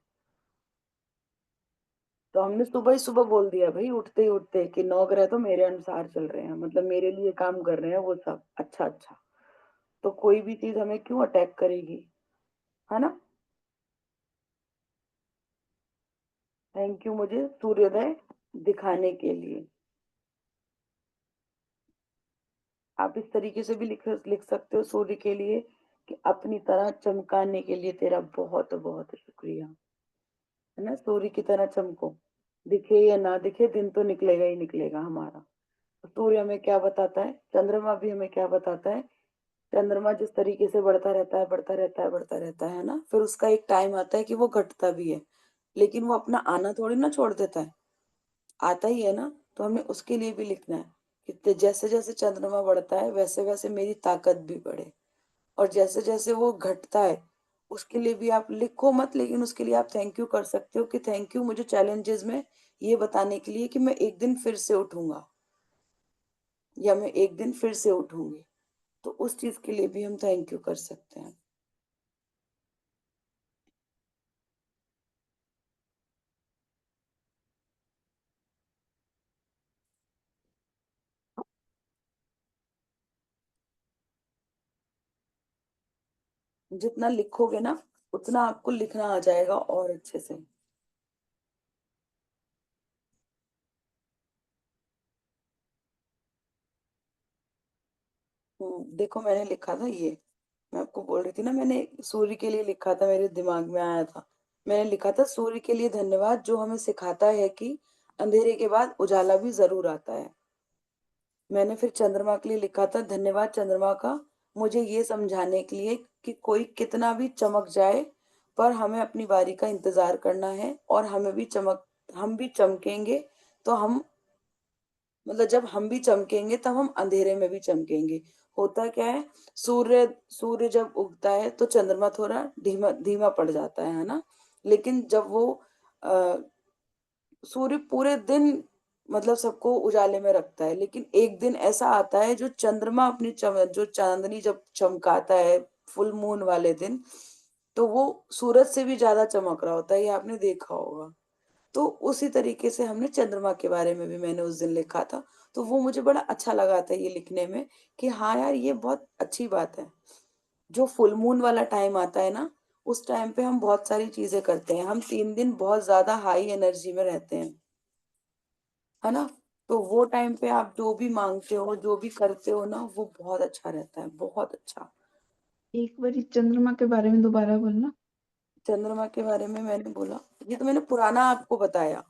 तो हमने सुबह ही सुबह बोल दिया भाई उठते ही उठते कि 9 ग्रह तो मेरे अनुसार चल रहे हैं मतलब मेरे लिए काम कर रहे हैं वो सब अच्छा अच्छा। तो कोई भी चीज हमें क्यों अटैक करेगी है ना। थैंक यू मुझे सूर्योदय दिखाने के लिए। आप इस तरीके से भी लिख लिख सकते हो सूर्य के लिए कि अपनी तरह चमकाने के लिए तेरा बहुत बहुत शुक्रिया है ना। सूर्य की तरह चमको दिखे या ना दिखे दिन तो निकलेगा ही निकलेगा हमारा। तो सूर्य हमें क्या बताता है चंद्रमा भी हमें क्या बताता है। चंद्रमा जिस तरीके से बढ़ता रहता है बढ़ता रहता है बढ़ता रहता है ना फिर उसका एक टाइम आता है कि वो घटता भी है। लेकिन वो अपना आना थोड़ी ना छोड़ देता है आता ही है ना। तो हमें उसके लिए भी लिखना है कि जैसे जैसे चंद्रमा बढ़ता है वैसे वैसे मेरी ताकत भी बढ़े। और जैसे जैसे वो घटता है उसके लिए भी आप लिखो मत लेकिन उसके लिए आप थैंक यू कर सकते हो कि थैंक यू मुझे चैलेंजेस में ये बताने के लिए कि मैं एक दिन फिर से उठूंगा या मैं एक दिन फिर से उठूंगी। तो उस चीज के लिए भी हम थैंक यू कर सकते हैं। जितना लिखोगे ना उतना आपको लिखना आ जाएगा और अच्छे से। देखो मैंने लिखा था ये। मैं आपको बोल रही थी ना मैंने सूर्य के लिए लिखा था मेरे दिमाग में आया था। मैंने लिखा था सूर्य के लिए धन्यवाद जो हमें सिखाता है कि अंधेरे के बाद उजाला भी जरूर आता है। मैंने फिर चंद्रमा के लिए लिखा था धन्यवाद चंद्रमा का मुझे ये समझाने के लिए कि कोई कितना भी चमक जाए पर हमें अपनी बारी का इंतजार करना है और हम भी चमकेंगे। तो हम मतलब जब हम भी चमकेंगे तब हम अंधेरे में भी चमकेंगे। होता क्या है सूर्य सूर्य जब उगता है तो चंद्रमा थोड़ा धीमा धीमा पड़ जाता है ना। लेकिन जब वो अ, सूर्य पूरे दिन मतलब सबको उजाले में रखता है। लेकिन एक दिन ऐसा आता है जो चंद्रमा जो चांदनी जब चमकाता है फुल मून वाले दिन तो वो सूरज से भी ज्यादा चमक रहा होता है ये आपने देखा होगा। तो उसी तरीके से हमने चंद्रमा के बारे में भी मैंने उस दिन लिखा था। तो वो मुझे बड़ा अच्छा लगा था ये लिखने में कि हाँ यार, ये बहुत अच्छी बात है। जो फुल मून वाला टाइम आता है ना, उस टाइम पे हम बहुत सारी चीज़ें करते हैं। हम 3 दिन बहुत ज़्यादा हाई एनर्जी में रहते हैं, है ना? तो वो टाइम पे आप जो भी माँगते हो, जो भी करते हो ना, वो बहुत अच्छा रहता है, बहुत अच्छा। एक बारी चंद्रमा के बारे में दोबारा बोलना। चंद्रमा के बारे में मैंने बोला, ये तो मैंने पुराना आपको बताया।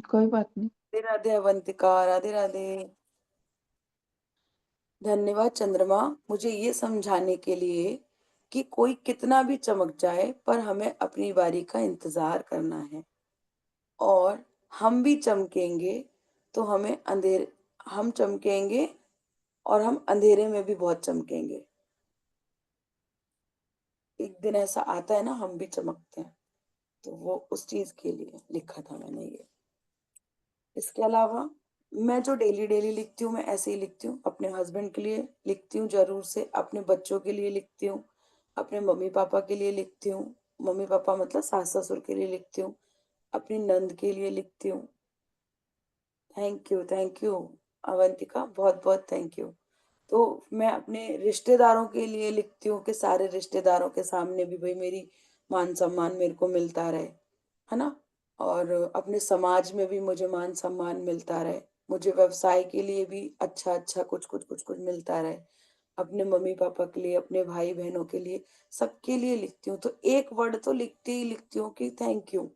कोई बात नहीं। राधे राधे अवंतिका, राधे राधे। धन्यवाद चंद्रमा, मुझे ये समझाने के लिए कि कोई कितना भी चमक जाए पर हमें अपनी बारी का इंतजार करना है, और हम भी चमकेंगे तो हम चमकेंगे, और हम अंधेरे में भी बहुत चमकेंगे। एक दिन ऐसा आता है ना, हम भी चमकते हैं। तो वो उस चीज के लिए लिखा था मैंने ये। इसके अलावा मैं जो डेली डेली लिखती हूँ, मैं ऐसे ही लिखती हूँ। अपने हस्बैंड के लिए लिखती हूँ जरूर से, अपने बच्चों के लिए लिखती हूँ, अपने मम्मी पापा के लिए लिखती हूँ। मम्मी पापा मतलब सास ससुर के लिए लिखती हूँ, अपनी नंद के लिए लिखती हूँ। थैंक यू अवंतिका, बहुत बहुत थैंक यू। तो मैं अपने रिश्तेदारों के लिए लिखती हूँ कि सारे रिश्तेदारों के सामने भी भाई मेरी मान सम्मान मेरे को मिलता रहे, है ना? और अपने समाज में भी मुझे मान सम्मान मिलता रहे। मुझे व्यवसाय के लिए भी अच्छा अच्छा कुछ मिलता रहे। अपने मम्मी पापा के लिए, अपने भाई बहनों के लिए, सबके लिए लिखती हूँ। तो एक वर्ड तो लिखती ही लिखती हूँ कि thank you,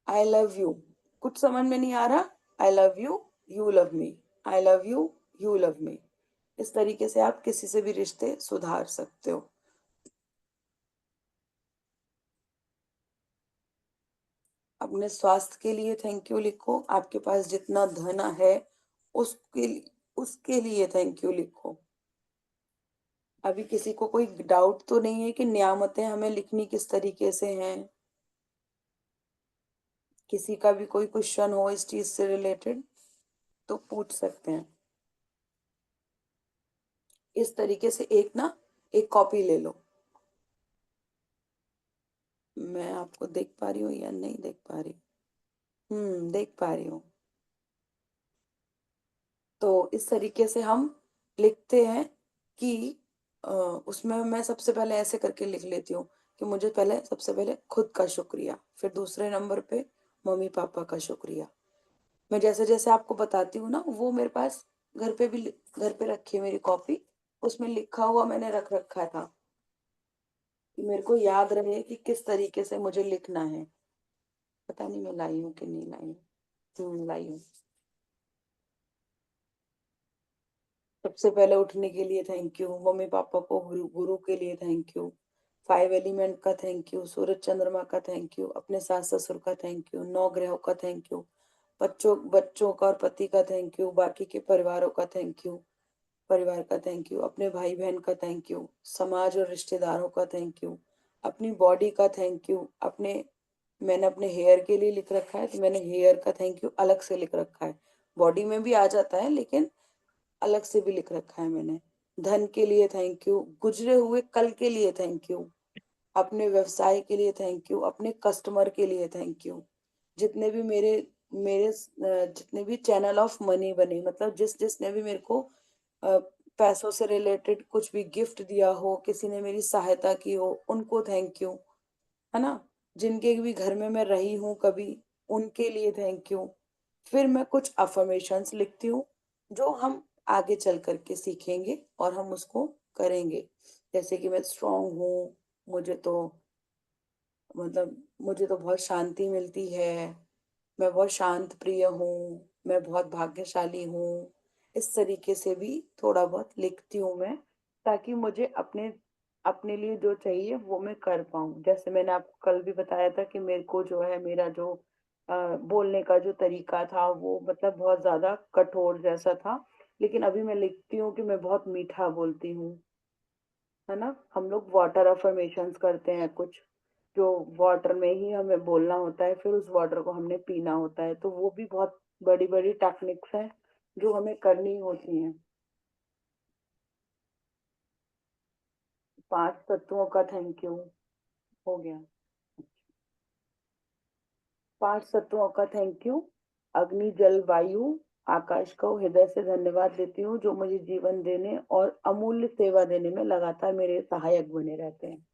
I love you. कुछ समझ में नहीं आ रहा, I love you, you love me, I love you, you love me. इस तरीके से आप किसी से भी रिश्ते सुधार सकते हो। अपने स्वास्थ्य के लिए थैंक यू लिखो। आपके पास जितना धन है उसके लिए थैंक यू लिखो। अभी किसी को कोई डाउट तो नहीं है कि नियामतें हमें लिखनी किस तरीके से हैं? किसी का भी कोई क्वेश्चन हो इस चीज से रिलेटेड तो पूछ सकते हैं। इस तरीके से एक कॉपी ले लो। मैं आपको देख पा रही हूँ या नहीं देख पा रही? देख पा रही हूँ। तो इस तरीके से हम लिखते हैं कि उसमें मैं सबसे पहले ऐसे करके लिख लेती हूँ कि मुझे पहले सबसे पहले खुद का शुक्रिया, फिर दूसरे नंबर पे मम्मी पापा का शुक्रिया। मैं जैसे जैसे आपको बताती हूँ ना, वो मेरे पास घर पे रखी है मेरी कॉपी। उसमें लिखा हुआ मैंने रख रखा था कि मेरे को याद रहे कि किस तरीके से मुझे लिखना है। पता नहीं मैं लाई हूँ कि नहीं लाई हूँ। लाई हूँ। सबसे पहले उठने के लिए थैंक यू, मम्मी पापा को, गुरु के लिए थैंक यू, 5 एलिमेंट का थैंक यू, सूरज चंद्रमा का थैंक यू, अपने सास ससुर का थैंक यू, 9 ग्रहों का थैंक यू, बच्चों बच्चों का और पति का थैंक यू, बाकी के परिवारों का थैंक यू, परिवार का थैंक यू, अपने भाई बहन का थैंक यू, समाज और रिश्तेदारों का थैंक यू, अपनी बॉडी का थैंक यू। मैंने अपने हेयर के लिए लिख रखा है तो मैंने हेयर का थैंक यू अलग से लिख रखा है। बॉडी में भी आ जाता है लेकिन अलग से भी लिख रखा है मैंने। धन के लिए थैंक यू, गुजरे हुए कल के लिए थैंक यू, अपने व्यवसाय के लिए थैंक यू, अपने कस्टमर के लिए थैंक यू। जितने भी मेरे मेरे जितने भी चैनल ऑफ मनी बने, मतलब जिस जिसने भी मेरे को अ, पैसों से रिलेटेड कुछ भी गिफ्ट दिया हो, किसी ने मेरी सहायता की हो, उनको थैंक यू, है ना? जिनके भी घर में मैं रही हूँ कभी, उनके लिए थैंक यू। फिर मैं कुछ अफर्मेशंस लिखती हूँ जो हम आगे चल करके सीखेंगे और हम उसको करेंगे। जैसे कि मैं स्ट्रांग हूँ, मुझे तो मुझे तो बहुत शांति मिलती है, मैं बहुत शांत प्रिय हूँ, मैं बहुत भाग्यशाली हूँ। इस तरीके से भी थोड़ा बहुत लिखती हूँ मैं, ताकि मुझे अपने अपने लिए जो चाहिए वो मैं कर पाऊँ। जैसे मैंने आपको कल भी बताया था कि मेरे को जो है, मेरा जो बोलने का जो तरीका था वो मतलब बहुत ज्यादा कठोर जैसा था, लेकिन अभी मैं लिखती हूँ कि मैं बहुत मीठा बोलती हूँ, है ना? हम लोग वाटर अफर्मेशंस करते हैं कुछ, जो वाटर में ही हमें बोलना होता है, फिर उस वाटर को हमने पीना होता है। तो वो भी बहुत बड़ी बड़ी टेक्निक्स हैं जो हमें करनी होती हैं। 5 तत्वों का थैंक यू हो गया। 5 तत्वों का थैंक यू। अग्नि, जल, वायु, आकाश को हृदय से धन्यवाद देती हूँ, जो मुझे जीवन देने और अमूल्य सेवा देने में लगातार मेरे सहायक बने रहते हैं।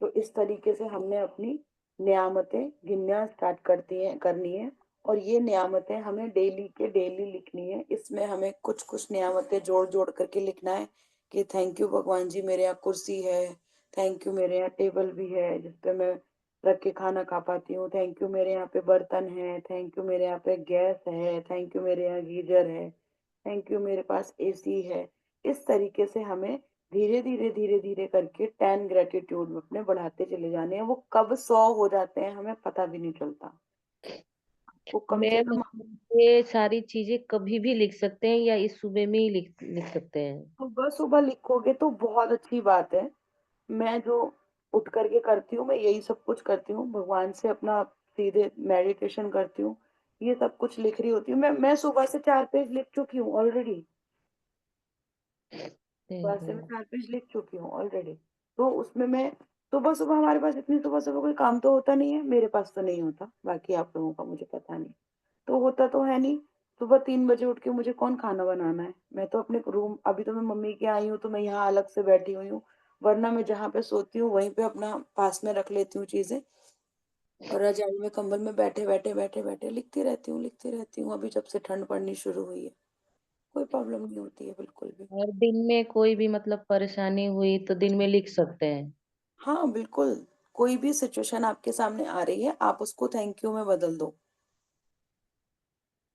तो इस तरीके से हमने अपनी नियामतें गिनना स्टार्ट करनी है, और ये नियामतें हमें डेली के डेली लिखनी है। इसमें हमें कुछ कुछ नियामतें जोड़ जोड़ करके लिखना है कि थैंक यू भगवान जी, मेरे यहाँ कुर्सी है, थैंक यू मेरे यहाँ टेबल भी है जिसपे मैं रख के खाना खा पाती हूँ, थैंक यू मेरे यहाँ पे बर्तन है, थैंक यू मेरे यहाँ पे गैस है, थैंक यू मेरे यहाँ गीजर है, थैंक यू मेरे पास एसी है। इस तरीके से हमें धीरे धीरे धीरे धीरे करके 10 ग्रेटिट्यूड अपने बढ़ाते चले जाने हैं। वो कब 100 हो जाते हैं हमें पता भी नहीं चलता। वो कम से मैम, कम ये सारी चीजें कभी भी लिख सकते हैं या इस सुबह में ही लिख सकते हैं? सुबह सुबह लिखोगे तो बहुत अच्छी बात है। मैं जो उठ करके करती हूँ, मैं यही सब कुछ करती हूँ, भगवान से अपना सीधे मेडिटेशन करती हूँ, ये सब कुछ लिख रही होती हूँ। मैं सुबह से 4 पेज लिख चुकी हूँ ऑलरेडी। सुबह से मैं 4 पेज लिख चुकी हूँ ऑलरेडी। तो उसमें मैं सुबह सुबह, हमारे पास इतनी सुबह सुबह कोई काम तो होता नहीं है, मेरे पास तो नहीं होता, बाकी आप लोगों का मुझे पता नहीं। तो होता तो है नहीं। सुबह 3 बजे उठ के मुझे कौन खाना बनाना है? मैं तो अपने रूम, अभी तो मैं मम्मी के आई हूँ तो मैं यहाँ अलग से बैठी हुई हूँ, वरना मैं जहाँ पे सोती हूँ वहीं पे अपना पास में रख लेती हूँ चीजें, और रजाई में कंबल में बैठे बैठे बैठे बैठे लिखती रहती हूँ। अभी जब से ठंड पड़नी शुरू हुई है कोई प्रॉब्लम नहीं होती है बिल्कुल भी। और दिन में कोई भी मतलब परेशानी हुई तो दिन में लिख सकते हैं? हाँ बिल्कुल, कोई भी सिचुएशन आपके सामने आ रही है आप उसको थैंक यू में बदल दो।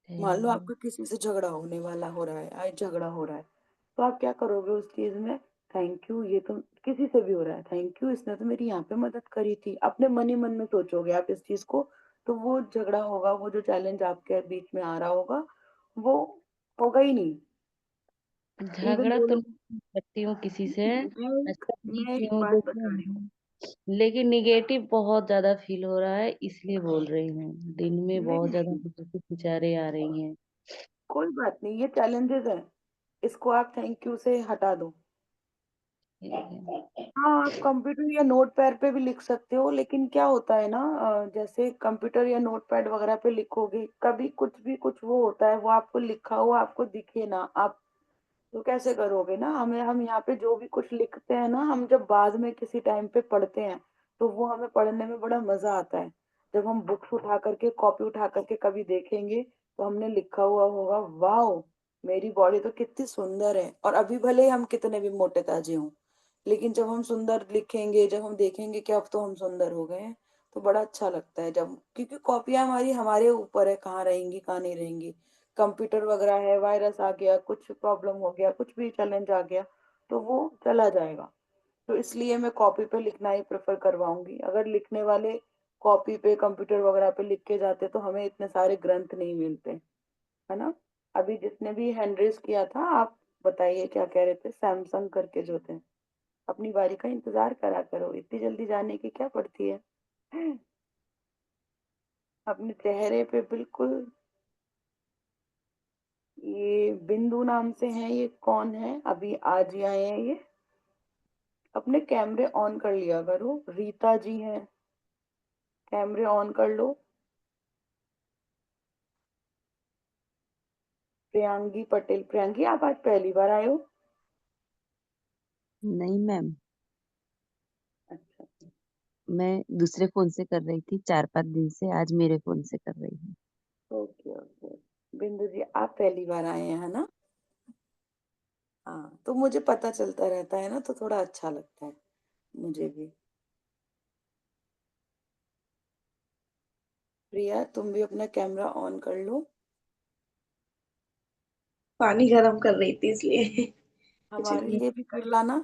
मान लो आपका किसी से झगड़ा होने वाला हो रहा है, आज झगड़ा हो रहा है, तो आप क्या करोगे उस चीज में? थैंक यू, ये तो किसी से भी हो रहा है, थैंक यू इसने तो मेरी यहाँ पे मदद करी थी, अपने मन ही मन में सोचोगे आप इस चीज को। तो वो झगड़ा होगा, वो जो चैलेंज आपके बीच में आ रहा होगा वो होगा ही नहीं। इवन झगड़ा दो तो लोग, नहीं करती हूँ किसी से, ऐसा नहीं मैं की एक हूँ बात देखो। बता रही हूँ, लेकिन निगेटिव बहुत ज्यादा फील हो रहा है इसलिए बोल रही हूँ, दिन में नहीं बहुत ज्यादा नहीं, नेगेटिव विचारें आ रही हैं। कोई बात नहीं, ये चैलेंजेस है, इसको आप थैंक यू से हटा दो। ठीक है। हाँ, आप कंप्यूटर या नोट पैड पे भी लिख सकते हो, लेकिन क्या होता है ना, जैसे कंप्यूटर या नोट पैड वगैरह पे लिखोगे, कभी कुछ भी कुछ वो होता है, वो आपको लिखा हुआ आपको दिखे ना, आप तो कैसे करोगे ना? हम यहाँ पे जो भी कुछ लिखते हैं ना, हम जब बाद में किसी टाइम पे पढ़ते हैं तो वो हमें पढ़ने में बड़ा मजा आता है। जब हम बुक्स उठा करके, कॉपी उठा करके कभी देखेंगे तो हमने लिखा हुआ होगा, वाओ मेरी बॉडी तो कितनी सुंदर है, और अभी भले ही हम कितने भी मोटे ताजे हों, लेकिन जब हम सुंदर लिखेंगे, जब हम देखेंगे कि अब तो हम सुंदर हो गए हैं, तो बड़ा अच्छा लगता है। जब, क्योंकि कॉपियां हमारी हमारे ऊपर है, कहाँ रहेंगी कहाँ नहीं रहेंगी। कंप्यूटर वगैरह है, वायरस आ गया, कुछ प्रॉब्लम हो गया, कुछ भी चैलेंज आ गया तो वो चला जाएगा। तो इसलिए मैं कॉपी पे लिखना ही प्रेफर करवाऊंगी। अगर लिखने वाले कॉपी पे, कंप्यूटर वगैरह पे लिख के जाते तो हमें इतने सारे ग्रंथ नहीं मिलते, है ना? अभी जिसने भी हैंड रेस किया था, आप बताइए क्या कह रहे थे? सैमसंग करके जो थे। अपनी बारी का इंतजार करा करो, इतनी जल्दी जाने की क्या पड़ती है? अपने चेहरे पे बिल्कुल, ये बिंदु नाम से हैं, ये कौन है? अभी आज ही आए हैं ये। अपने कैमरे ऑन कर लिया करो, रीता जी हैं, कैमरे ऑन कर लो। प्रियांगी पटेल, प्रियांगी आप आज पहली बार आए हो? नहीं मैम, अच्छा, मैं दूसरे फोन से कर रही थी 4-5 दिन से, आज मेरे फोन से कर रही हूँ। Okay okay. बिंदु जी आप पहली बार आए हैं, है ना? हाँ, तो मुझे पता चलता रहता है ना, तो थोड़ा अच्छा लगता है मुझे भी। प्रिया तुम भी अपना कैमरा ऑन कर लो। पानी गरम कर रही थी इसलिए। कुछ हमारे नहीं। लिए भी कर लाना।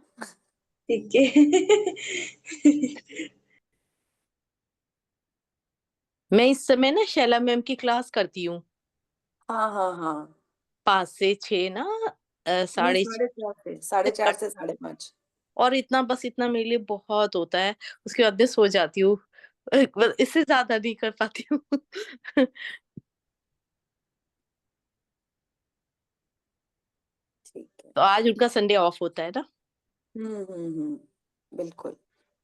ठीक है। मैं इस समय ना शैला मैम की क्लास करती हूँ, हाँ हाँ हाँ। 5 से 6 ना, नहीं, 4:30 4:30 तक। से 5:30। और इतना, बस इतना मेरे लिए बहुत होता है। उसके बाद मैं सो जाती हूँ। बस इससे ज्यादा नहीं कर पाती हूँ। ठीक है। तो आज उनका संडे ऑफ होता है ना। बिल्कुल।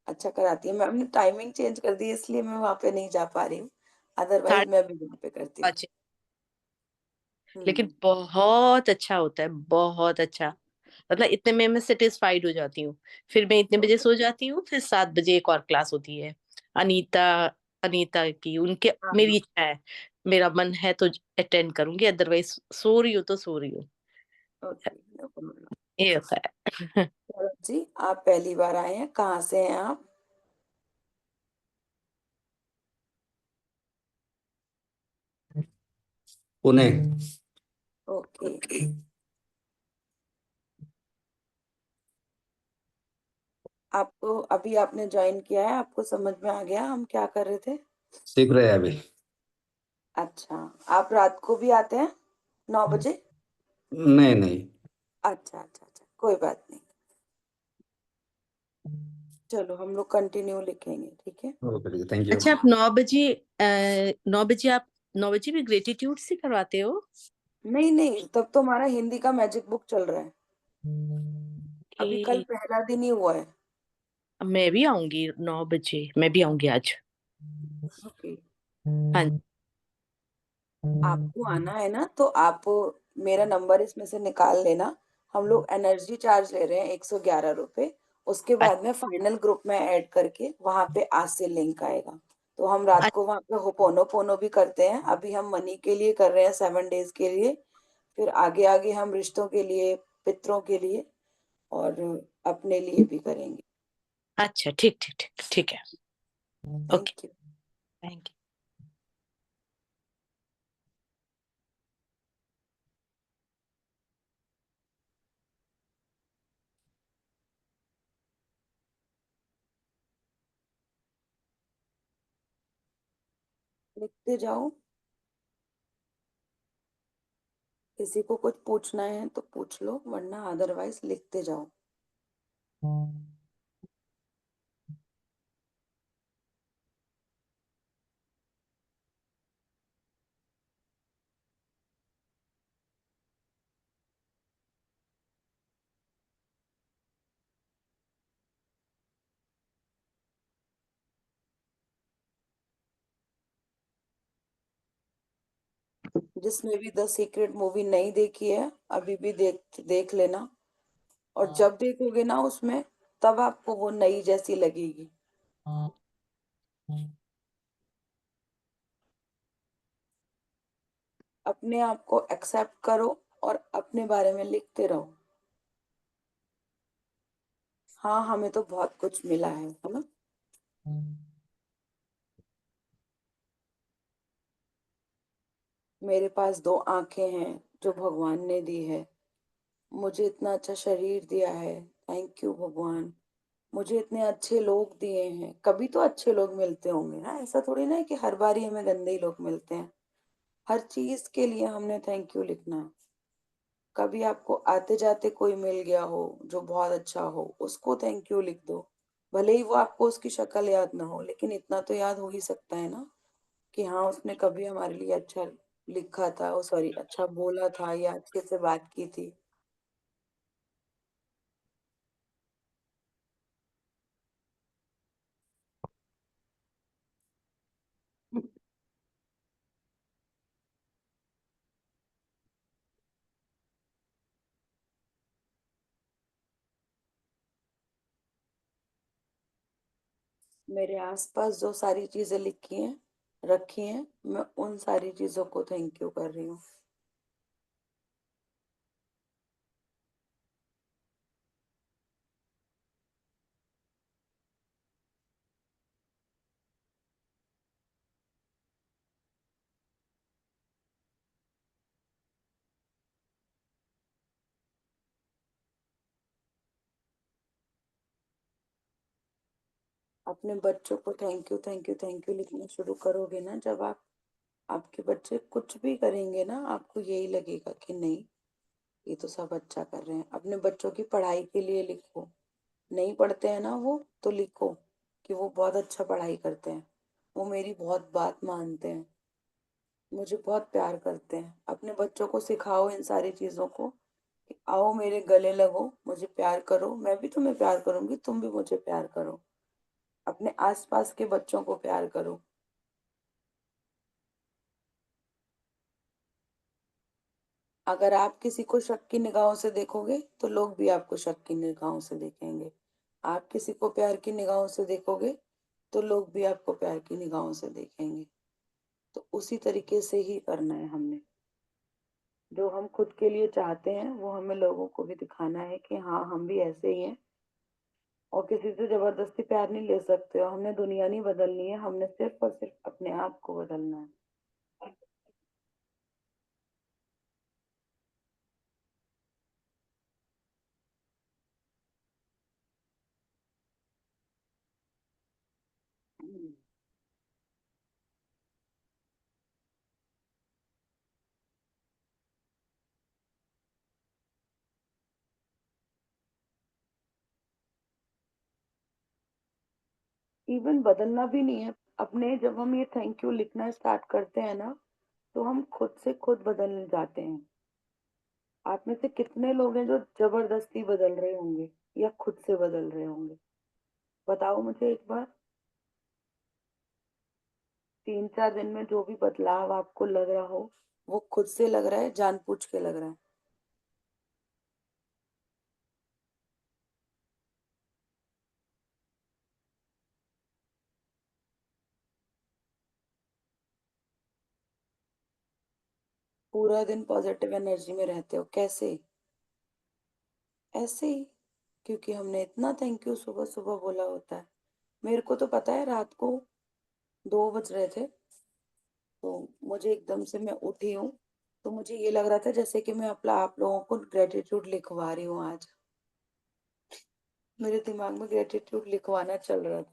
अच्छा कराती है। मैम ने टाइमिंग चेंज कर दी है, इसलिए मैं वहाँ पे नहीं जा पा रही हूँ। अदरवाइज़ मैं भी वहाँ पे करती हूँ। 5:30, लेकिन हुँ। बहुत अच्छा होता है, बहुत अच्छा। मतलब इतने में मैं सेटिस्फाइड हो जाती हूँ। फिर मैं इतने बजे सो जाती हूँ, फिर 7 बजे एक और क्लास होती है। अनीता अनीता की, उनके हाँ, मेरी हाँ। इच्छा है, मेरा मन है तो अटेंड करूँगी, अदरवाइज़ सो रही हूँ तो सो रही हूँ। Okay, no problem. ये होता है। सौरभ जी, आप पहली बार आए हैं, कहाँ से हैं आप? पुणे। ओके। आपको अभी आपने जॉइन किया है, आपको समझ में आ गया हम क्या कर रहे थे? सीख रहे हैं अभी। अच्छा, आप रात को भी आते हैं 9 बजे? नहीं नहीं। अच्छा, अच्छा, अच्छा, कोई बात नहीं। चलो हम लोग कंटिन्यू लिखेंगे, ठीक है? Okay, thank you. अच्छा, आप 9 बजे आप 9 बजे भी ग्रेटिट्यूड से करवाते हो? नहीं, नहीं, तब तो हमारा हिंदी का मैजिक बुक चल रहा है। अभी कल कि पहला दिन ही हुआ है। मैं भी आऊंगी 9 बजे, मैं भी आऊंगी आज। ओके। हाँ। आपको आना है ना तो आप मेरा नंबर इसमें से निकाल लेना। हम लोग एनर्जी चार्ज ले रहे हैं 111 रुपए। उसके बाद में फाइनल ग्रुप में ऐड करके वहां पे आज से लिंक आएगा। तो हम रात को वहां पे होपोनोपोनो भी करते हैं। अभी हम मनी के लिए कर रहे हैं 7 डेज के लिए। फिर आगे आगे हम रिश्तों के लिए, पितरों के लिए और अपने लिए भी करेंगे। अच्छा, ठीक ठीक ठीक ठीक है। Okay, thank you. Thank you. लिखते जाओ। किसी को कुछ पूछना है तो पूछ लो, वरना अदरवाइज लिखते जाओ। जिसने भी द सीक्रेट मूवी नहीं देखी है, अभी भी देख देख लेना। और जब देखोगे ना उसमें, तब आपको वो नई जैसी लगेगी। अपने आप को एक्सेप्ट करो और अपने बारे में लिखते रहो। हाँ, हमें तो बहुत कुछ मिला है ना? मेरे पास 2 आंखें हैं जो भगवान ने दी है। मुझे इतना अच्छा शरीर दिया है। थैंक यू भगवान। मुझे इतने अच्छे लोग दिए हैं। कभी तो अच्छे लोग मिलते होंगे ना, ऐसा थोड़ी ना है कि हर बार ही हमें गंदे ही लोग मिलते हैं। हर चीज के लिए हमने थैंक यू लिखना है। कभी आपको आते जाते कोई मिल गया हो जो बहुत अच्छा हो, उसको थैंक यू लिख दो। भले ही वो आपको उसकी शक्ल याद ना हो, लेकिन इतना तो याद हो ही सकता है ना कि हाँ उसने कभी हमारे लिए अच्छा लिखा था, ओ सॉरी, अच्छा बोला था या अच्छे से बात की थी। मेरे आसपास जो सारी चीजें लिखी हैं, रखी हैं, मैं उन सारी चीजों को थैंक यू कर रही हूँ। अपने बच्चों को thank you thank you thank you लिखना शुरू करोगे ना, जब आप आपके बच्चे कुछ भी करेंगे ना, आपको यही लगेगा कि नहीं, ये तो सब अच्छा कर रहे हैं। अपने बच्चों की पढ़ाई के लिए लिखो। नहीं पढ़ते हैं ना वो, तो लिखो कि वो बहुत अच्छा पढ़ाई करते हैं, वो मेरी बहुत बात मानते हैं, मुझे बहुत प्यार करते हैं। अपने बच्चों को सिखाओ इन सारी चीजों को कि आओ मेरे गले लगो, मुझे प्यार करो, मैं भी तुम्हें प्यार करूंगी, तुम भी मुझे प्यार करो। अपने आसपास के बच्चों को प्यार करो। अगर आप किसी को शक की निगाहों से देखोगे तो लोग भी आपको शक की निगाहों से देखेंगे। आप किसी को प्यार की निगाहों से देखोगे तो लोग भी आपको प्यार की निगाहों से देखेंगे। तो उसी तरीके से ही करना है हमने। जो हम खुद के लिए चाहते हैं वो हमें लोगों को भी दिखाना है कि हाँ हम भी ऐसे ही हैं। और किसी से जबरदस्ती प्यार नहीं ले सकते हो। हमने दुनिया नहीं बदलनी है, हमने सिर्फ और सिर्फ अपने आप को बदलना है। इवन बदलना भी नहीं है अपने। जब हम ये थैंक यू लिखना स्टार्ट करते हैं ना, तो हम खुद से खुद बदल जाते हैं। आप में से कितने लोग हैं जो जबरदस्ती बदल रहे होंगे या खुद से बदल रहे होंगे? बताओ मुझे एक बार। 3-4 दिन में जो भी बदलाव आपको लग रहा हो वो खुद से लग रहा है, जानबूझ के लग रहा है? पूरा दिन पॉजिटिव एनर्जी में रहते हो कैसे? ऐसे ही, क्योंकि हमने इतना थैंक यू सुबह सुबह बोला होता है। मेरे को तो पता है, रात को 2 बज रहे थे तो मुझे एकदम से, मैं उठी हूँ तो मुझे ये लग रहा था जैसे कि मैं अपना आप लोगों को ग्रेटिट्यूड लिखवा रही हूँ आज। मेरे दिमाग में ग्रेटिट्यूड लिखवाना चल रहा था।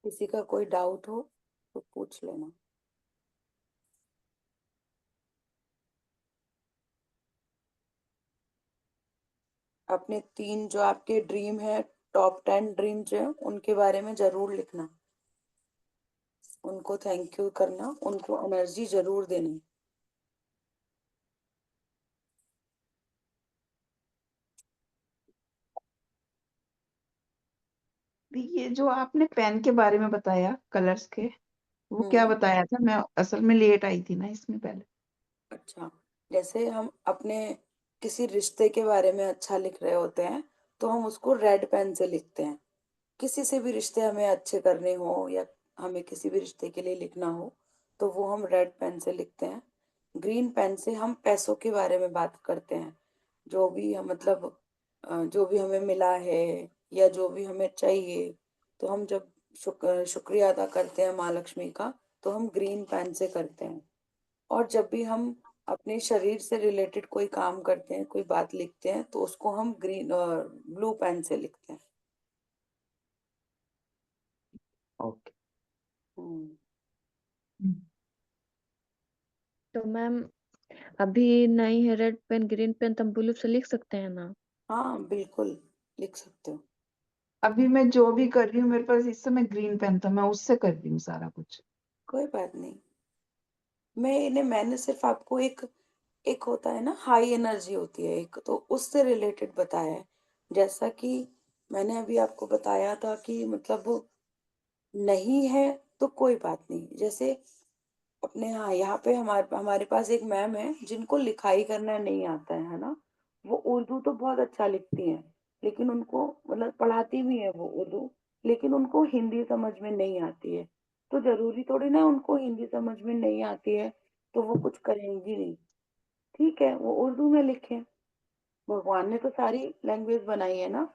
किसी का कोई डाउट हो तो पूछ लेना। अपने 3 जो आपके ड्रीम है, टॉप 10 ड्रीम जो है उनके बारे में जरूर लिखना। उनको थैंक यू करना, उनको एनर्जी जरूर देनी। ये जो आपने पेन के बारे में बताया, कलर्स के, वो क्या हम्म। बताया था? मैं असल में लेट आई थी ना इसमें पहले। अच्छा, जैसे हम अपने किसी रिश्ते के बारे में अच्छा लिख रहे होते हैं तो हम उसको रेड पेन से लिखते हैं। किसी से भी रिश्ते हमें अच्छे करने हो या हमें किसी भी रिश्ते के लिए लिखना हो तो वो हम रेड पेन से लिखते हैं। ग्रीन पेन से हम पैसों के बारे में बात करते हैं। जो भी हम मतलब जो भी हमें मिला है या जो भी हमें चाहिए, तो हम जब शुक्रिया अदा करते हैं माँ लक्ष्मी का, तो हम ग्रीन पेन से करते हैं। और जब भी हम अपने शरीर से रिलेटेड कोई काम करते हैं, कोई बात लिखते हैं, तो उसको हम ग्रीन ब्लू पेन से लिखते हैं। ओके। हम्म। तो मैम, अभी नहीं है रेड पेन ग्रीन पेन, तो हम ब्लू से लिख सकते हैं ना? हाँ बिल्कुल, लिख सकते हो। अभी मैं जो भी कर रही हूँ, मेरे पास इस समय ग्रीन पेन था, मैं उससे कर रही हूँ सारा कुछ। कोई बात नहीं। मैंने सिर्फ आपको एक एक होता है ना, हाई एनर्जी होती है एक, तो उससे रिलेटेड बताया है। जैसा कि मैंने अभी आपको बताया था कि मतलब नहीं है तो कोई बात नहीं। जैसे अपने यहाँ यहाँ पे हमारे हमारे पास एक मैम है जिनको लिखाई करना नहीं आता है ना। वो उर्दू तो बहुत अच्छा लिखती हैं, लेकिन उनको मतलब पढ़ाती भी है वो उर्दू, लेकिन उनको हिंदी समझ में नहीं आती है। तो जरूरी थोड़ी ना उनको हिंदी समझ में नहीं आती है तो वो कुछ करेंगी नहीं। ठीक है, वो उर्दू में लिखें। भगवान ने तो सारी लैंग्वेज बनाई है ना।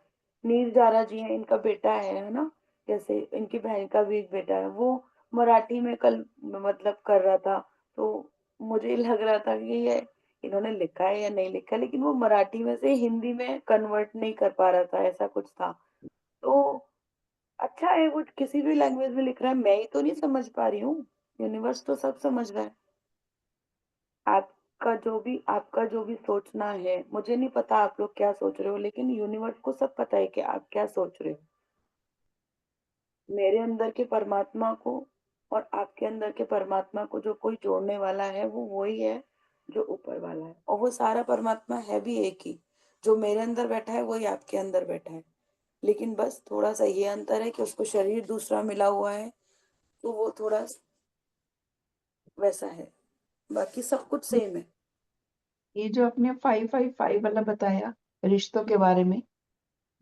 नीर जारा जी हैं, इनका बेटा है ना। जैसे इनकी बहन का भी एक बेटा है, वो मराठी में कल मतलब कर रहा था। तो मुझे लग रहा था कि ये इन्होंने लिखा है या नहीं लिखा, लेकिन वो मराठी में से हिंदी में कन्वर्ट नहीं कर पा रहा था, ऐसा कुछ था। तो अच्छा है, वो किसी भी लैंग्वेज में लिख रहा है, मैं ही तो नहीं समझ पा रही हूँ। यूनिवर्स तो सब समझ रहा है। आपका जो भी सोचना है, मुझे नहीं पता आप लोग क्या सोच रहे हो, लेकिन यूनिवर्स को सब पता है कि आप क्या सोच रहे हो। मेरे अंदर के परमात्मा को और आपके अंदर के परमात्मा को जो कोई जोड़ने वाला है वो वही है जो ऊपर वाला है, और वो सारा परमात्मा है भी एक ही। जो मेरे अंदर बैठा है वही आपके अंदर बैठा है, लेकिन बस थोड़ा सा ये अंतर है कि उसको शरीर दूसरा मिला हुआ है, तो वो थोड़ा वैसा है, बाकी सब कुछ सेम है। ये जो आपने 555 वाला बताया रिश्तों के बारे में,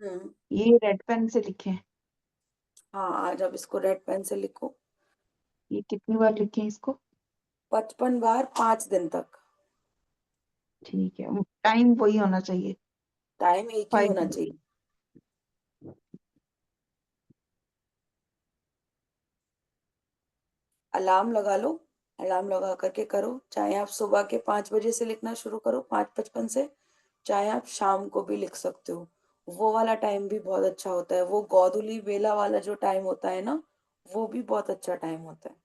हम्म। ये रेड पेन से लिखे हैं। हाँ, आज आप इसको रेड पेन से लिखो। ये कितनी बार लिखे हैं इसको? 55 बार 5 दिन तक। ठीक है, टाइम वही होना चाहिए, टाइम एक ही 5 होना minutes। चाहिए। अलार्म लगा लो, अलार्म लगा करके करो, चाहे आप सुबह के 5 बजे से लिखना शुरू करो, 5:55 से, चाहे आप शाम को भी लिख सकते हो। वो वाला टाइम भी बहुत अच्छा होता है, वो गोधूली बेला वाला जो टाइम होता है ना, वो भी बहुत अच्छा टाइम होता है।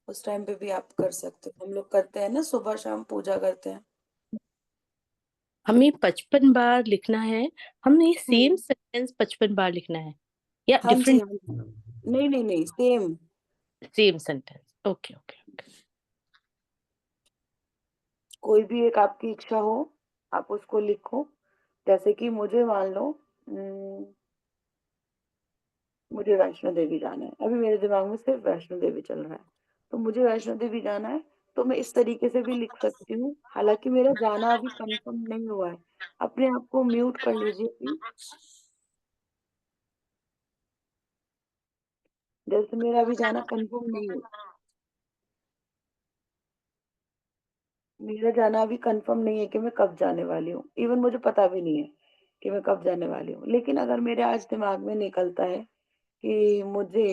उस टाइम पे भी आप कर सकते हो, हम लोग करते हैं ना, सुबह शाम पूजा करते हैं। हमें 55 बार लिखना है? हमने सेम हम्म। सेंटेंस 55 बार लिखना है या हाँ जी, डिफरेंट? हाँ जी। नहीं नहीं नहीं, same. Same sentence, okay okay. कोई भी एक आपकी इच्छा हो, आप उसको लिखो। जैसे कि मुझे मान लो, मुझे वैष्णो देवी जाना है, अभी मेरे दिमाग में सिर्फ वैष्णो देवी चल रहा है, तो मुझे वैष्णो देवी जाना है। तो मैं इस तरीके से भी लिख सकती हूँ, हालांकि मेरा जाना अभी कंफर्म नहीं हुआ है। अपने आप को म्यूट कर लीजिए प्लीज। जैसे मेरा अभी जाना कंफर्म नहीं हुआ, मेरा जाना अभी कंफर्म नहीं है कि मैं कब जाने वाली हूँ, इवन मुझे पता भी नहीं है कि मैं कब जाने वाली हूँ। लेकिन अगर मेरे आज दिमाग में निकलता है कि मुझे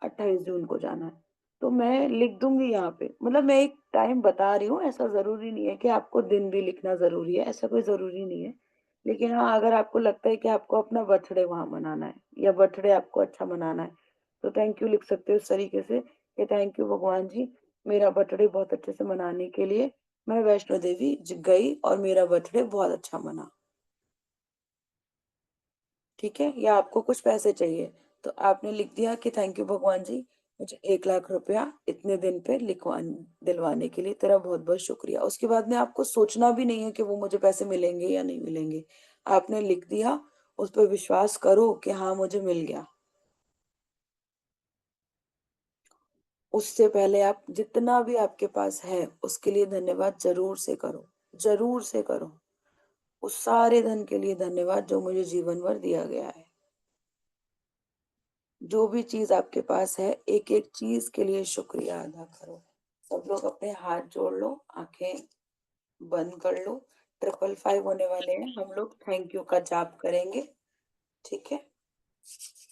28 जून को जाना है, तो मैं लिख दूंगी यहाँ पे। मतलब मैं एक टाइम बता रही हूँ, ऐसा जरूरी नहीं है कि आपको दिन भी लिखना जरूरी है, ऐसा कोई जरूरी नहीं है। लेकिन हाँ, अगर आपको लगता है कि आपको अपना बर्थडे वहां मनाना है या बर्थडे आपको अच्छा मनाना है, तो थैंक यू लिख सकते हो इस तरीके से कि थैंक यू भगवान जी, मेरा बर्थडे बहुत अच्छे से मनाने के लिए मैं वैष्णो देवी गई और मेरा बर्थडे बहुत अच्छा मना। ठीक है, या आपको कुछ पैसे चाहिए, तो आपने लिख दिया कि थैंक यू भगवान जी, मुझे 1 लाख रुपया इतने दिन पे लिखवा दिलवाने के लिए तेरा बहुत बहुत शुक्रिया। उसके बाद में आपको सोचना भी नहीं है कि वो मुझे पैसे मिलेंगे या नहीं मिलेंगे, आपने लिख दिया, उस पर विश्वास करो कि हाँ मुझे मिल गया। उससे पहले आप जितना भी आपके पास है उसके लिए धन्यवाद जरूर से करो, जरूर से करो। उस सारे धन के लिए धन्यवाद जो मुझे जीवन भर दिया गया है। जो भी चीज आपके पास है, एक एक चीज के लिए शुक्रिया अदा करो। सब लोग अपने हाथ जोड़ लो, आंखें बंद कर लो। 555 होने वाले हैं, हम लोग थैंक यू का जाप करेंगे। ठीक है,